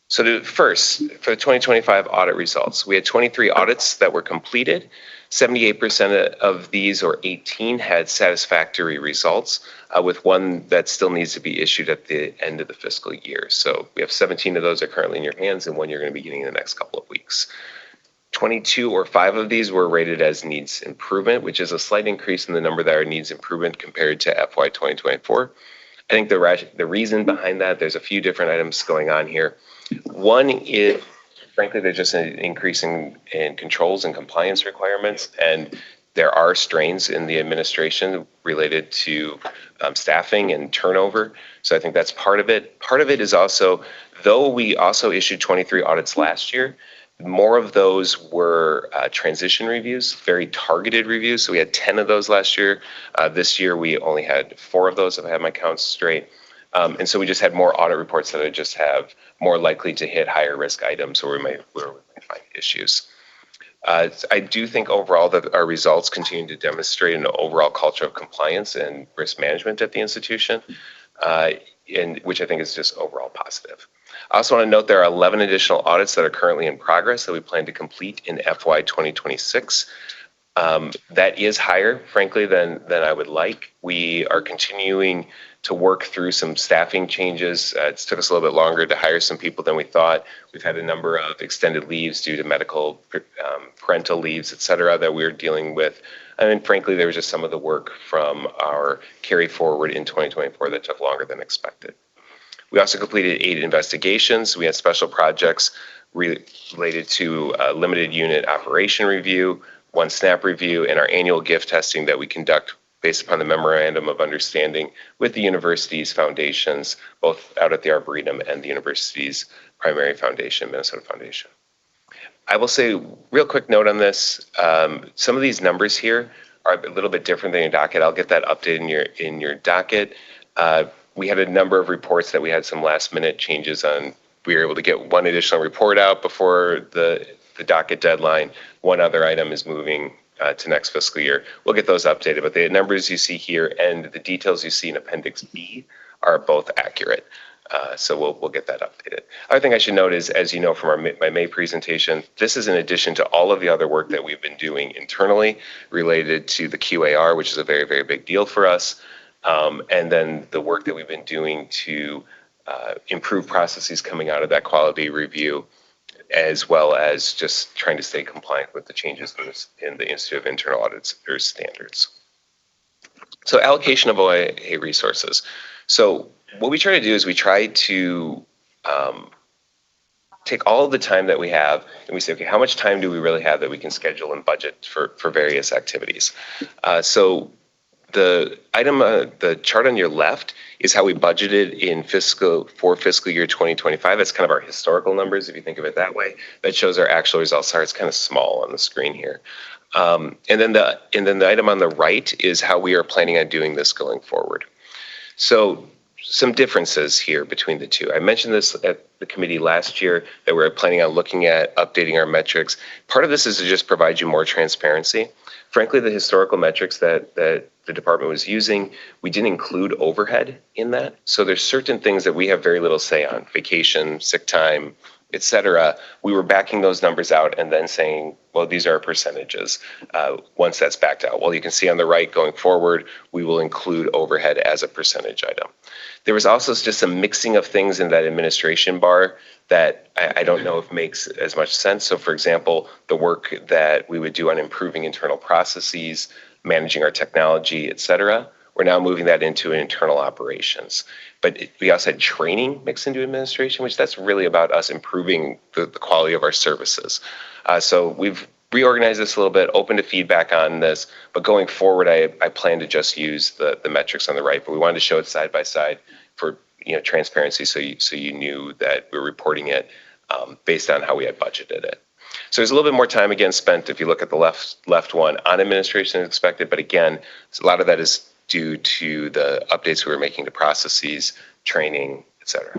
So first, for the 2025 audit results, we had 23 audits that were completed. 78% of these, or 18, had satisfactory results, with one that still needs to be issued at the end of the fiscal year. So we have 17 of those are currently in your hands, and one you're going to be getting in the next couple of weeks. 22 or 5 of these were rated as needs improvement, which is a slight increase in the number that are needs improvement compared to FY 2024. I think the reason behind that, there's a few different items going on here. One is, frankly, there's just an increase in controls and compliance requirements, and there are strains in the administration related to staffing and turnover. So I think that's part of it. Part of it is also, though we also issued 23 audits last year, more of those were transition reviews, very targeted reviews. So we had 10 of those last year. This year, we only had 4 of those, if I have my counts straight. And so we just had more audit reports that I just have more likely to hit higher risk items where we might find issues. I do think overall that our results continue to demonstrate an overall culture of compliance and risk management at the institution, and which I think is just overall positive. I also want to note there are 11 additional audits that are currently in progress that we plan to complete in FY 2026. That is higher, frankly, than I would like. We are continuing to work through some staffing changes. It took us a little bit longer to hire some people than we thought. We've had a number of extended leaves due to medical, parental leaves, et cetera, that we're dealing with. And frankly, there was just some of the work from our carry forward in 2024 that took longer than expected. We also completed 8 investigations. We had special projects related to limited unit operation review, 1 SNAP review, and our annual gift testing that we conduct based upon the memorandum of understanding with the university's foundations, both out at the Arboretum and the university's primary foundation, Minnesota Foundation. I will say, real quick note on this, some of these numbers here are a little bit different than your docket. I'll get that updated in your docket. We had a number of reports that we had some last minute changes on. We were able to get 1 additional report out before the docket deadline. 1 other item is moving to next fiscal year. We'll get those updated, but the numbers you see here and the details you see in Appendix B are both accurate. So we'll get that updated. Other thing I should note is, as you know from my May presentation, this is in addition to all of the other work that we've been doing internally related to the QAR, which is a very, very big deal for us. And then the work that we've been doing to improve processes coming out of that quality review, as well as just trying to stay compliant with the changes in the Institute of Internal Auditors standards. So allocation of OIA resources. So what we try to do is we try to take all of the time that we have and we say, okay, how much time do we really have that we can schedule and budget for various activities? So the item, the chart on your left is how we budgeted for fiscal year 2025. That's kind of our historical numbers, if you think of it that way. That shows our actual results. Sorry, it's kind of small on the screen here. And then the item on the right is how we are planning on doing this going forward. So some differences here between the two. I mentioned this at the committee last year that we're planning on looking at updating our metrics. Part of this is to just provide you more transparency. Frankly, the historical metrics that the department was using. We didn't include overhead in that. So there's certain things that we have very little say on, vacation, sick time, et cetera. We were backing those numbers out and then saying, well, these are our percentages once that's backed out. Well, you can see on the right going forward, we will include overhead as a percentage item. There was also just some mixing of things in that administration bar that I don't know if makes as much sense. So for example, the work that we would do on improving internal processes, managing our technology, et cetera, we're now moving that into internal operations. But we also had training mixed into administration, which that's really about us improving the quality of our services. So we've reorganized this a little bit, open to feedback on this, but going forward, I plan to just use the metrics on the right, but we wanted to show it side by side for transparency, so you knew that we're reporting it based on how we had budgeted it. So there's a little bit more time again spent if you look at the left one on administration as expected, but again, a lot of that is due to the updates we were making to processes, training, et cetera.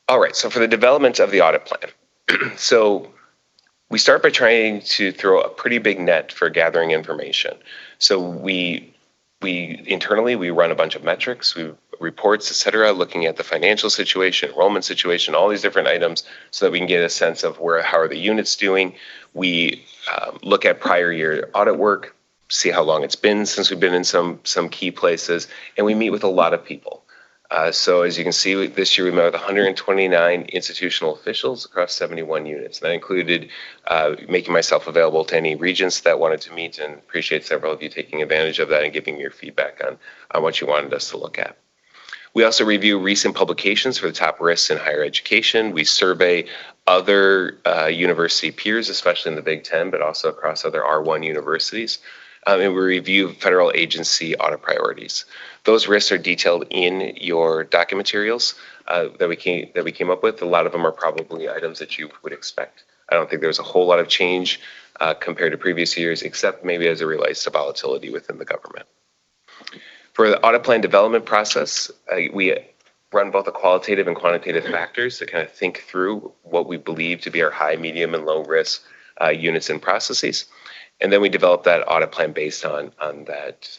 All right, so for the development of the audit plan. So we start by trying to throw a pretty big net for gathering information. So we internally, we run a bunch of metrics, reports, et cetera, looking at the financial situation, enrollment situation, all these different items so that we can get a sense of how are the units doing. We look at prior year audit work, see how long it's been since we've been in some key places, and we meet with a lot of people. So as you can see, this year we met with 129 institutional officials across 71 units. And that included making myself available to any regents that wanted to meet, and appreciate several of you taking advantage of that and giving your feedback on what you wanted us to look at. We also review recent publications for the top risks in higher education. We survey other university peers, especially in the Big Ten, but also across other R1 universities. And we review federal agency audit priorities. Those risks are detailed in your document materials that we came up with. A lot of them are probably items that you would expect. I don't think there's a whole lot of change compared to previous years, except maybe as it relates to volatility within the government. For the audit plan development process, we run both the qualitative and quantitative factors to kind of think through what we believe to be our high, medium, and low risk units and processes. And then we develop that audit plan based on that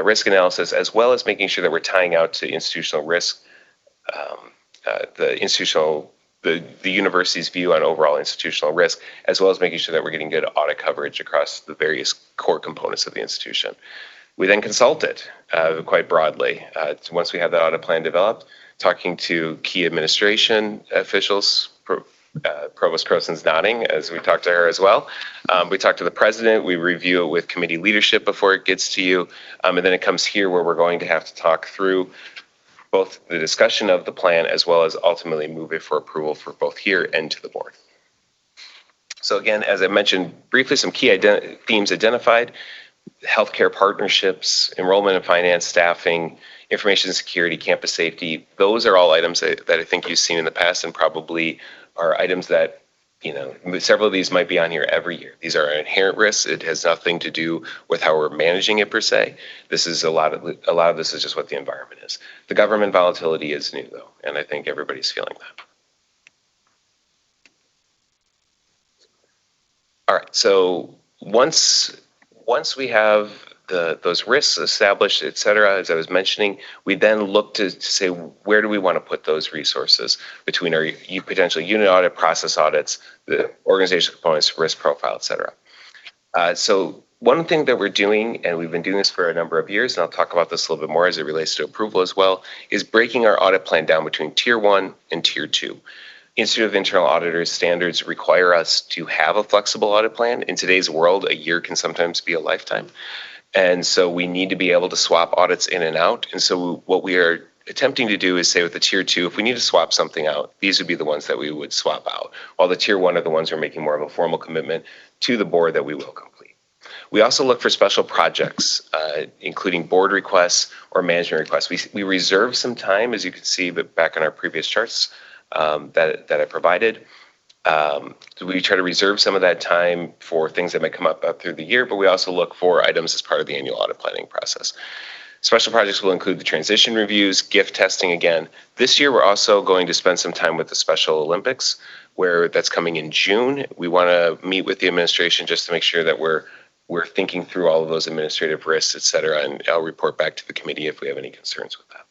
risk analysis, as well as making sure that we're tying out to institutional risk, the university's view on overall institutional risk, as well as making sure that we're getting good audit coverage across the various core components of the institution. We then consult it quite broadly. Once we have that audit plan developed, talking to key administration officials, Provost Croson's nodding as we talk to her as well. We talk to the president, we review it with committee leadership before it gets to you, and then it comes here where we're going to have to talk through both the discussion of the plan as well as ultimately move it for approval for both here and to the board. So again, as I mentioned briefly, some key themes identified: healthcare partnerships, enrollment and finance, staffing, information security, campus safety. Those are all items that I think you've seen in the past, and probably are items that, several of these might be on here every year. These are inherent risks. It has nothing to do with how we're managing it per se. This is a lot of this is just what the environment is. The government volatility is new though, and I think everybody's feeling that. All right, so once we have those risks established, et cetera, as I was mentioning, we then look to say, where do we want to put those resources between our potential unit audit, process audits, the organizational components, risk profile, et cetera. So one thing that we're doing, and we've been doing this for a number of years, and I'll talk about this a little bit more as it relates to approval as well, is breaking our audit plan down between Tier 1 and Tier 2. Institute of Internal Auditors standards require us to have a flexible audit plan. In today's world, a year can sometimes be a lifetime. And so we need to be able to swap audits in and out. And so what we are attempting to do is say with the Tier 2, if we need to swap something out, these would be the ones that we would swap out, while the Tier 1 are the ones who are making more of a formal commitment to the board that we will complete. We also look for special projects, including board requests or management requests. We reserve some time, as you can see, but back on our previous charts that I provided. We try to reserve some of that time for things that may come up through the year, but we also look for items as part of the annual audit planning process. Special projects will include the transition reviews, gift testing again. This year, we're also going to spend some time with the Special Olympics, where that's coming in June. We want to meet with the administration just to make sure that we're we're thinking through all of those administrative risks, et cetera, and I'll report back to the committee if we have any concerns with that.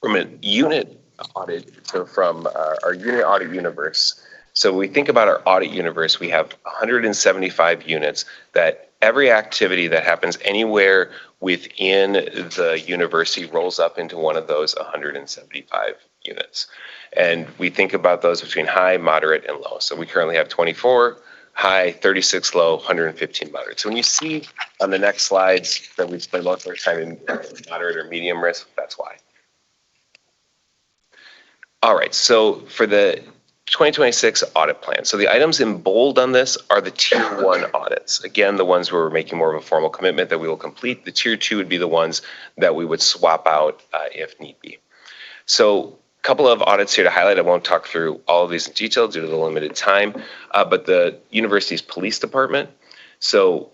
From a unit audit, so from our unit audit universe, so when we think about our audit universe, we have 175 units that every activity that happens anywhere within the university rolls up into one of those 175 units. And we think about those between high, moderate, and low. So we currently have 24 high, 36 low, 115 moderate. So when you see on the next slides that we spend most of our time in moderate or medium risk, that's why. All right, so for the 2026 audit plan. So the items in bold on this are the tier 1 audits. Again, the ones where we're making more of a formal commitment that we will complete. The tier 2 would be the ones that we would swap out if need be. So a couple of audits here to highlight. I won't talk through all of these in detail due to the limited time, but the university's police department. So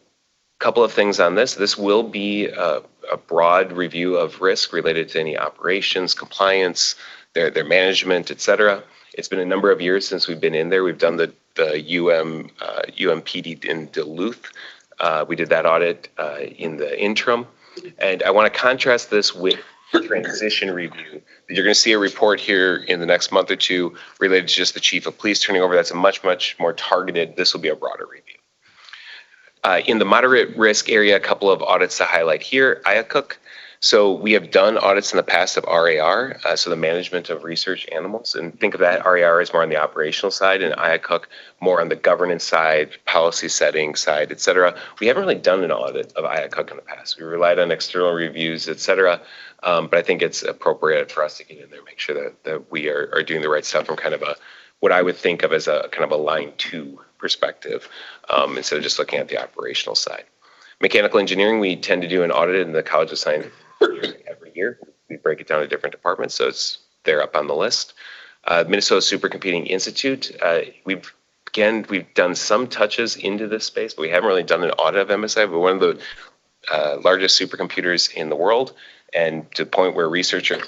a couple of things on this. This will be a broad review of risk related to any operations, compliance, their management, et cetera. It's been a number of years since we've been in there. We've done the UMPD in Duluth. We did that audit in the interim. And I want to contrast this with transition review. You're going to see a report here in the next month or two related to just the chief of police turning over. That's a much, much more targeted. This will be a broader review. In the moderate risk area, a couple of audits to highlight here. IACUC. So we have done audits in the past of RAR, so the management of research animals, and think of that RAR as more on the operational side and IACUC more on the governance side, policy setting side, et cetera. We haven't really done an audit of IACUC in the past. We relied on external reviews, et cetera, but I think it's appropriate for us to get in there and make sure that we are doing the right stuff from kind of what I would think of as a kind of a line 2 perspective, instead of just looking at the operational side. Mechanical engineering, we tend to do an audit in the College of Science every year. We break it down to different departments, so it's there up on the list. Minnesota Supercomputing Institute, we've done some touches into this space, but we haven't really done an audit of MSI. We're one of the largest supercomputers in the world, and to the point where researchers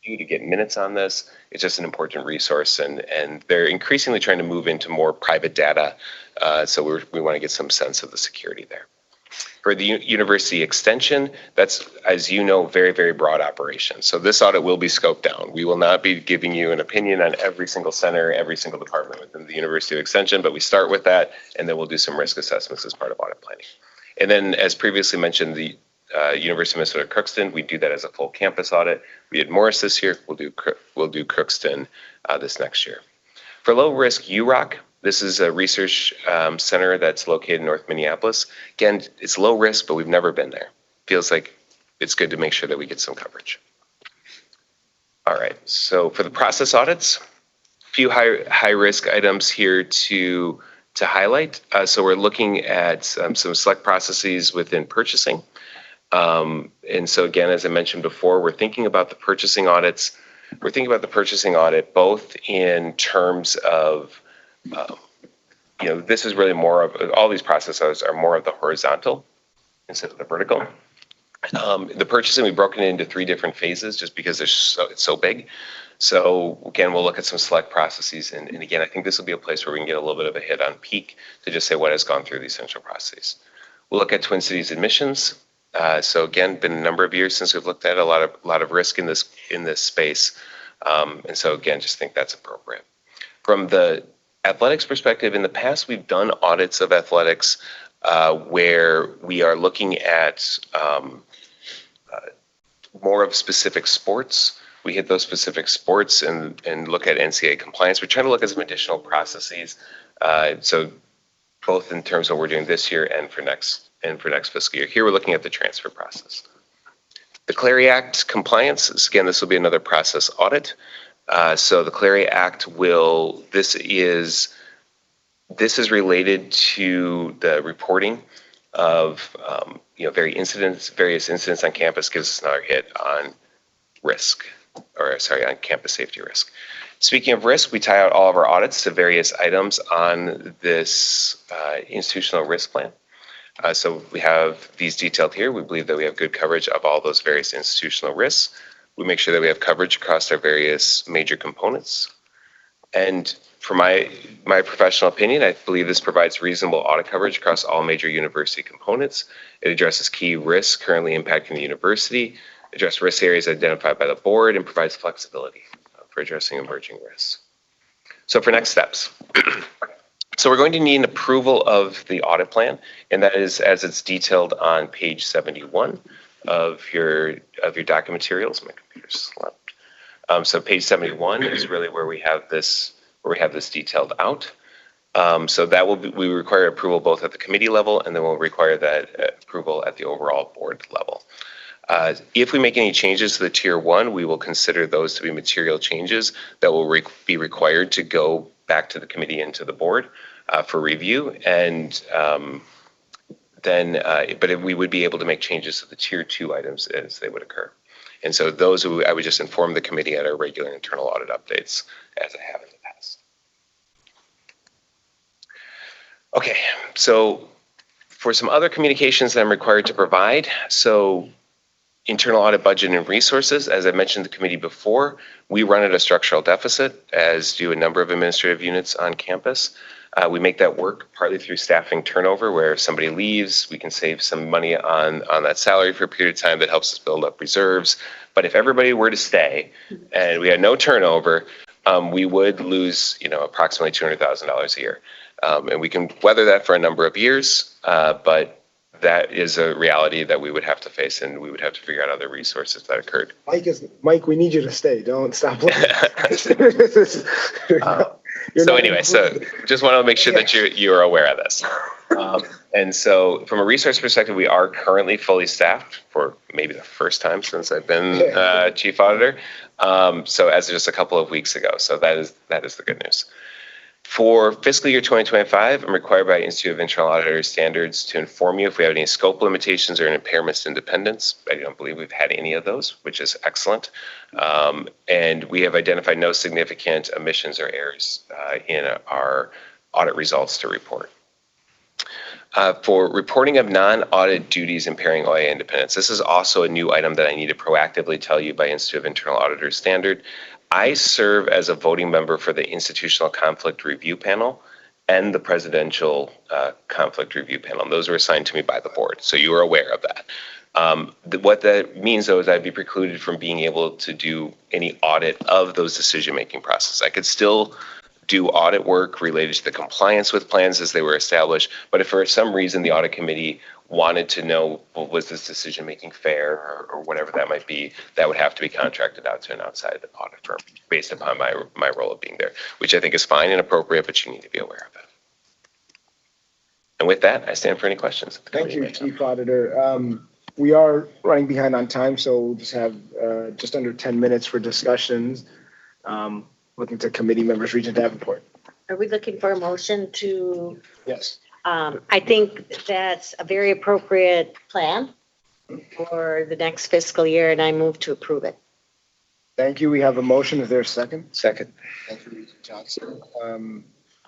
to get minutes on this, it's just an important resource, and they're increasingly trying to move into more private data, so we want to get some sense of the security there. For the university extension, that's, as you know, very, very broad operation. So this audit will be scoped down. We will not be giving you an opinion on every single center, every single department within the University of Extension, but we start with that, and then we'll do some risk assessments as part of audit planning. And then, as previously mentioned, the University of Minnesota Crookston, we do that as a full campus audit. We did Morris this year. We'll do Crookston this next year. For low risk UROC, this is a research center that's located in North Minneapolis. Again, it's low risk, but we've never been there. Feels like it's good to make sure that we get some coverage. All right, so for the process audits, a few high risk items here to highlight. So we're looking at some select processes within purchasing. And so again, as I mentioned before, we're thinking about the purchasing audits. We're thinking about the purchasing audit both in terms of this is really more of, all these processes are more of the horizontal instead of the vertical. The purchasing, we've broken it into 3 different phases just because it's so big. So again, we'll look at some select processes. And again, I think this will be a place where we can get a little bit of a hit on peak to just say what has gone through these central processes. We'll look at Twin Cities admissions. So again, been a number of years since we've looked at a lot of risk in this space. And so again, just think that's appropriate. From the athletics perspective, in the past, we've done audits of athletics where we are looking at more of specific sports. We hit those specific sports and look at NCAA compliance. We're trying to look at some additional processes. So both in terms of what we're doing this year and for next fiscal year. Here we're looking at the transfer process. The Clery Act compliance, again, this will be another process audit. So the Clery Act this is related to the reporting of various incidents on campus, gives us another hit on on campus safety risk. Speaking of risk, we tie out all of our audits to various items on this institutional risk plan. So we have these detailed here. We believe that we have good coverage of all those various institutional risks. We make sure that we have coverage across our various major components. And For my professional opinion, I believe this provides reasonable audit coverage across all major university components. It addresses key risks currently impacting the university, addresses risk areas identified by the board, and provides flexibility for addressing emerging risks. So for next steps. So we're going to need an approval of the audit plan, and that is as it's detailed on page 71 of your document materials. My computer's slept. So page 71 is really where we have this detailed out. So that we require approval both at the committee level, and then we'll require that approval at the overall board level. If we make any changes to the tier 1, we will consider those to be material changes that will be required to go back to the committee and to the board for review. And but we would be able to make changes to the tier 2 items as they would occur. And so those I would just inform the committee at our regular internal audit updates as I have in the past. Okay, so for some other communications that I'm required to provide, so internal audit budget and resources, as I mentioned to the committee before, we run at a structural deficit, as do a number of administrative units on campus. We make that work partly through staffing turnover, where if somebody leaves, we can save some money on that salary for a period of time that helps us build up reserves. But if everybody were to stay and we had no turnover, we would lose, approximately $200,000 a year. And we can weather that for a number of years, but that is a reality that we would have to face, and we would have to figure out other resources that occurred. Mike, we need you to stay. Don't stop. So anyway, so just want to make sure that you are aware of this. And so from a resource perspective, we are currently fully staffed for maybe the first time since I've been chief auditor. So as of just a couple of weeks ago. So that is the good news. For fiscal year 2025, I'm required by Institute of Internal Auditor standards to inform you if we have any scope limitations or impairments to independence. I don't believe we've had any of those, which is excellent. And we have identified no significant omissions or errors in our audit results to report. For reporting of non-audit duties impairing OIA independence, this is also a new item that I need to proactively tell you by Institute of Internal Auditor standard. I serve as a voting member for the Institutional Conflict Review Panel and the Presidential Conflict Review Panel. And those were assigned to me by the board, so you are aware of that. What that means, though, is I'd be precluded from being able to do any audit of those decision-making processes. I could still do audit work related to the compliance with plans as they were established, but if for some reason the audit committee wanted to know, well, was this decision making fair or whatever that might be, that would have to be contracted out to an outside audit firm based upon my role of being there, which I think is fine and appropriate, but you need to be aware of it. And with that, I stand for any questions. Thank you, Chief Auditor. We are running behind on time, so we'll just have just under 10 minutes for discussions. Looking to committee members, Regent Davenport. Are we looking for a motion to? Yes. I think that's a very appropriate plan for the next fiscal year, and I move to approve it. Thank you. We have a motion. Is there a second? Second. Thank you, Regent Johnson.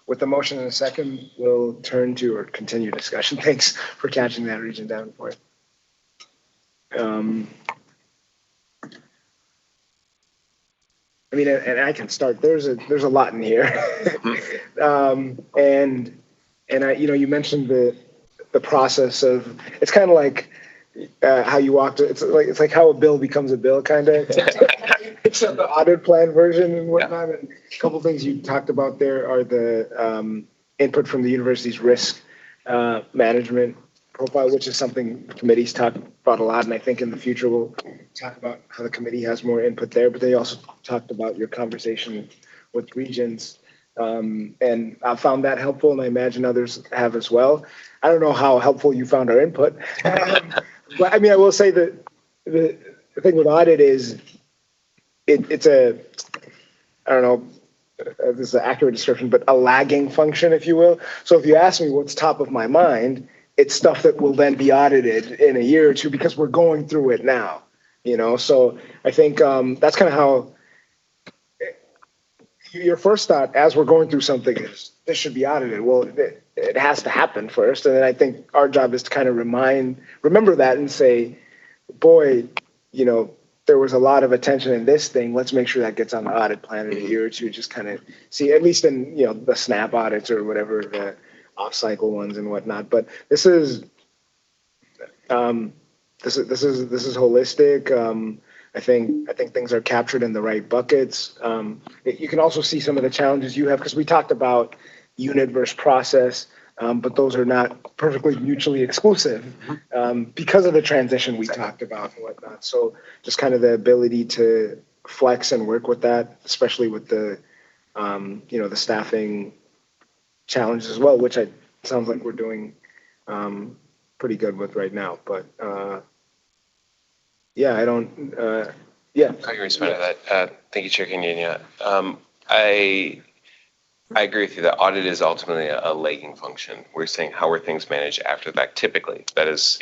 With the motion and a second, we'll turn to or continue discussion. Thanks for catching that, Regent Davenport. I mean, and I can start. There's a lot in here, and you mentioned the process of, it's kind of like how you walked. It's like how a bill becomes a bill, kind of. It's the audit plan version and whatnot. And a couple of things you talked about there are the input from the university's risk management profile, which is something committees talk about a lot, and I think in the future we'll talk about how the committee has more input there. But they also talked about your conversation with Regents, and I found that helpful, and I imagine others have as well. I don't know how helpful you found our input, but I mean, I will say that the thing with audit is it's a, I don't know if this is an accurate description, but a lagging function, if you will. So if you ask me what's top of my mind, it's stuff that will then be audited in a year or two because we're going through it now, So I think that's kind of how your first thought as we're going through something is this should be audited. Well, it has to happen first. And then I think our job is to kind of remember that and say, boy, there was a lot of attention in this thing. Let's make sure that gets on the audit plan in a year or two. Just kind of see, at least in the snap audits or whatever, the off-cycle ones and whatnot. But this is holistic. I think things are captured in the right buckets. You can also see some of the challenges you have because we talked about unit versus process. But those are not perfectly mutually exclusive because of the transition we talked about and whatnot. So just kind of the ability to flex and work with that, especially with the, the staffing challenges as well, which sounds like we're doing pretty good with right now. But yeah, I don't. Yeah. I can respond to that. Thank you, Chair Kenyanya. I agree with you that audit is ultimately a lagging function. We're saying how are things managed after the fact. Typically, that is,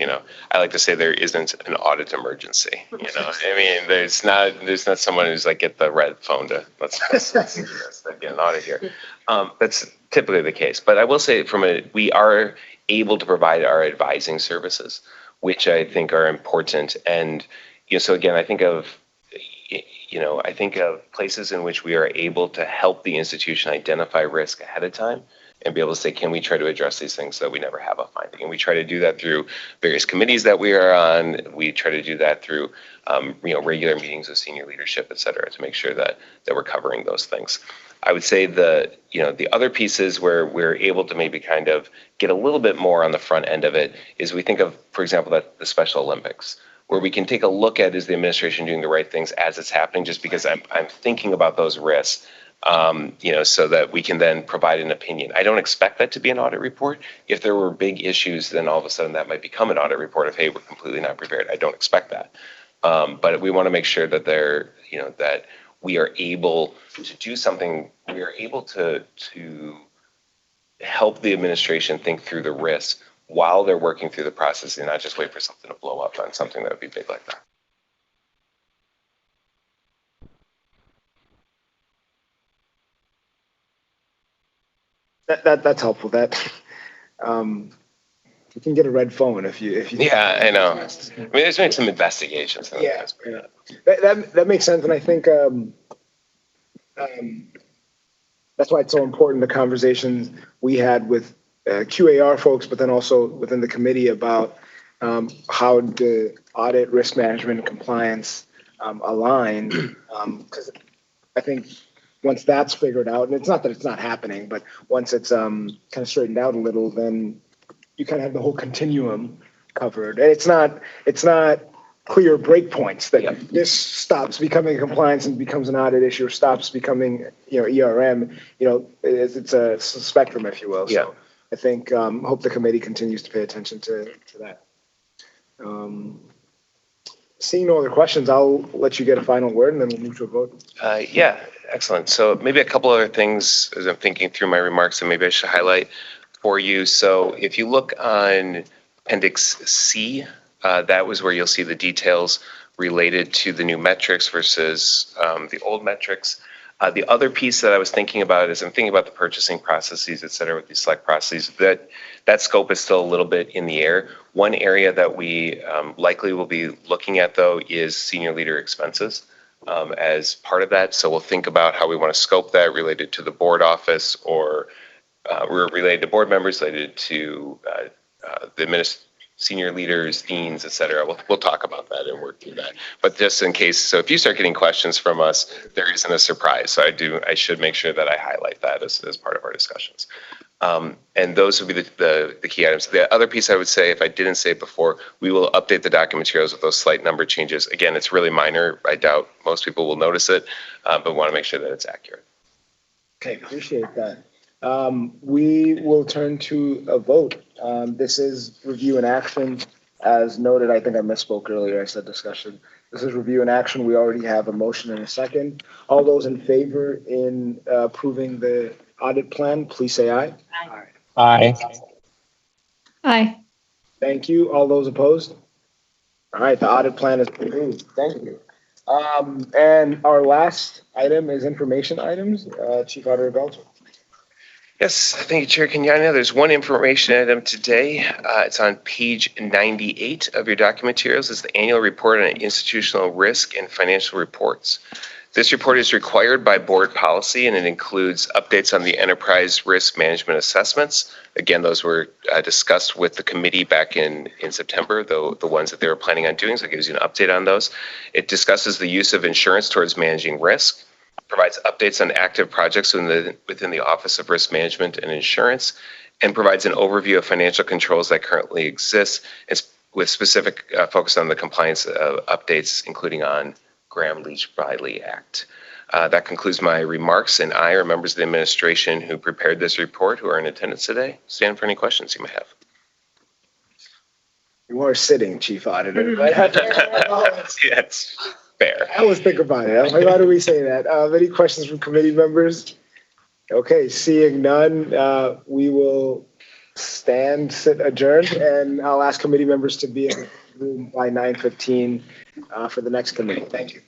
I like to say there isn't an audit emergency. I mean, there's not someone who's like get the red phone to let's get an audit here. That's typically the case. But I will say we are able to provide our advising services, which I think are important. And so again, I think of places in which we are able to help the institution identify risk ahead of time and be able to say, can we try to address these things so that we never have a finding? And we try to do that through various committees that we are on. We try to do that through, regular meetings with senior leadership, et cetera, to make sure that we're covering those things. I would say the other pieces where we're able to maybe kind of get a little bit more on the front end of it is we think of, for example, the Special Olympics, where we can take a look at is the administration doing the right things as it's happening, just because I'm thinking about those risks, so that we can then provide an opinion. I don't expect that to be an audit report. If there were big issues, then all of a sudden that might become an audit report of, hey, we're completely not prepared. I don't expect that. But we want to make sure that that we are able to do something. We are able to help the administration think through the risk while they're working through the process and not just wait for something to blow up on something that would be big like That's helpful. That you can get a red phone if you. Yeah, I know. I mean, there's been some investigations. Yeah. That makes sense, and I think that's why it's so important, the conversations we had with QAR folks, but then also within the committee about how the audit, risk management, and compliance align. Because I think once that's figured out, and it's not that it's not happening, but once it's kind of straightened out a little, then you kind of have the whole continuum covered. And it's not clear breakpoints that this stops becoming compliance and becomes an audit issue, or stops becoming ERM. It's a spectrum, if you will. Yeah. So I think hope the committee continues to pay attention to that. Seeing no other questions, I'll let you get a final word, and then we'll move to a vote. Yeah, excellent. So maybe a couple other things as I'm thinking through my remarks that maybe I should highlight for you. So if you look on Appendix C, that was where you'll see the details related to the new metrics versus the old metrics. The other piece that I was thinking about is I'm thinking about the purchasing processes, et cetera, with these select processes. That scope is still a little bit in the air. One area that we likely will be looking at, though, is senior leader expenses as part of that. So we'll think about how we want to scope that related to the board office, or related to board members, related to the senior leaders, deans, et cetera. We'll talk about that and work through that. But just in case, so if you start getting questions from us, there isn't a surprise. So I should make sure that I highlight that as part of our discussions. And those would be the key items. The other piece I would say, if I didn't say it before, we will update the document materials with those slight number changes. Again, it's really minor. I doubt most people will notice it, but we want to make sure that it's accurate. Okay, appreciate that. We will turn to a vote. This is review and action. As noted, I think I misspoke earlier. I said discussion. This is review and action. We already have a motion and a second. All those in favor in approving the audit plan, please say aye. Aye. Aye. Thank you. All those opposed? All right, the audit plan is approved. Thank you. And our last item is information items. Chief Auditor Belcher. Yes, thank you, Chair Kenyanya. There's one information item today. It's on page 98 of your document materials. It's the annual report on institutional risk and financial reports. This report is required by board policy, and it includes updates on the enterprise risk management assessments. Again, those were discussed with the committee back in September, the ones that they were planning on doing, so it gives you an update on those. It discusses the use of insurance towards managing risk, provides updates on active projects within the Office of Risk Management and Insurance, and provides an overview of financial controls that currently exist, with specific focus on the compliance updates, including on Graham-Leach-Bliley Act. That concludes my remarks, and I or members of the administration who prepared this report who are in attendance today stand for any questions you may have. You are sitting, Chief Auditor. Yes, fair. I always think about it. I'm like, why do we say that? Any questions from committee members? Okay, seeing none, we will sit adjourned, and I'll ask committee members to be in the room by 9:15 for the next committee. Thank you.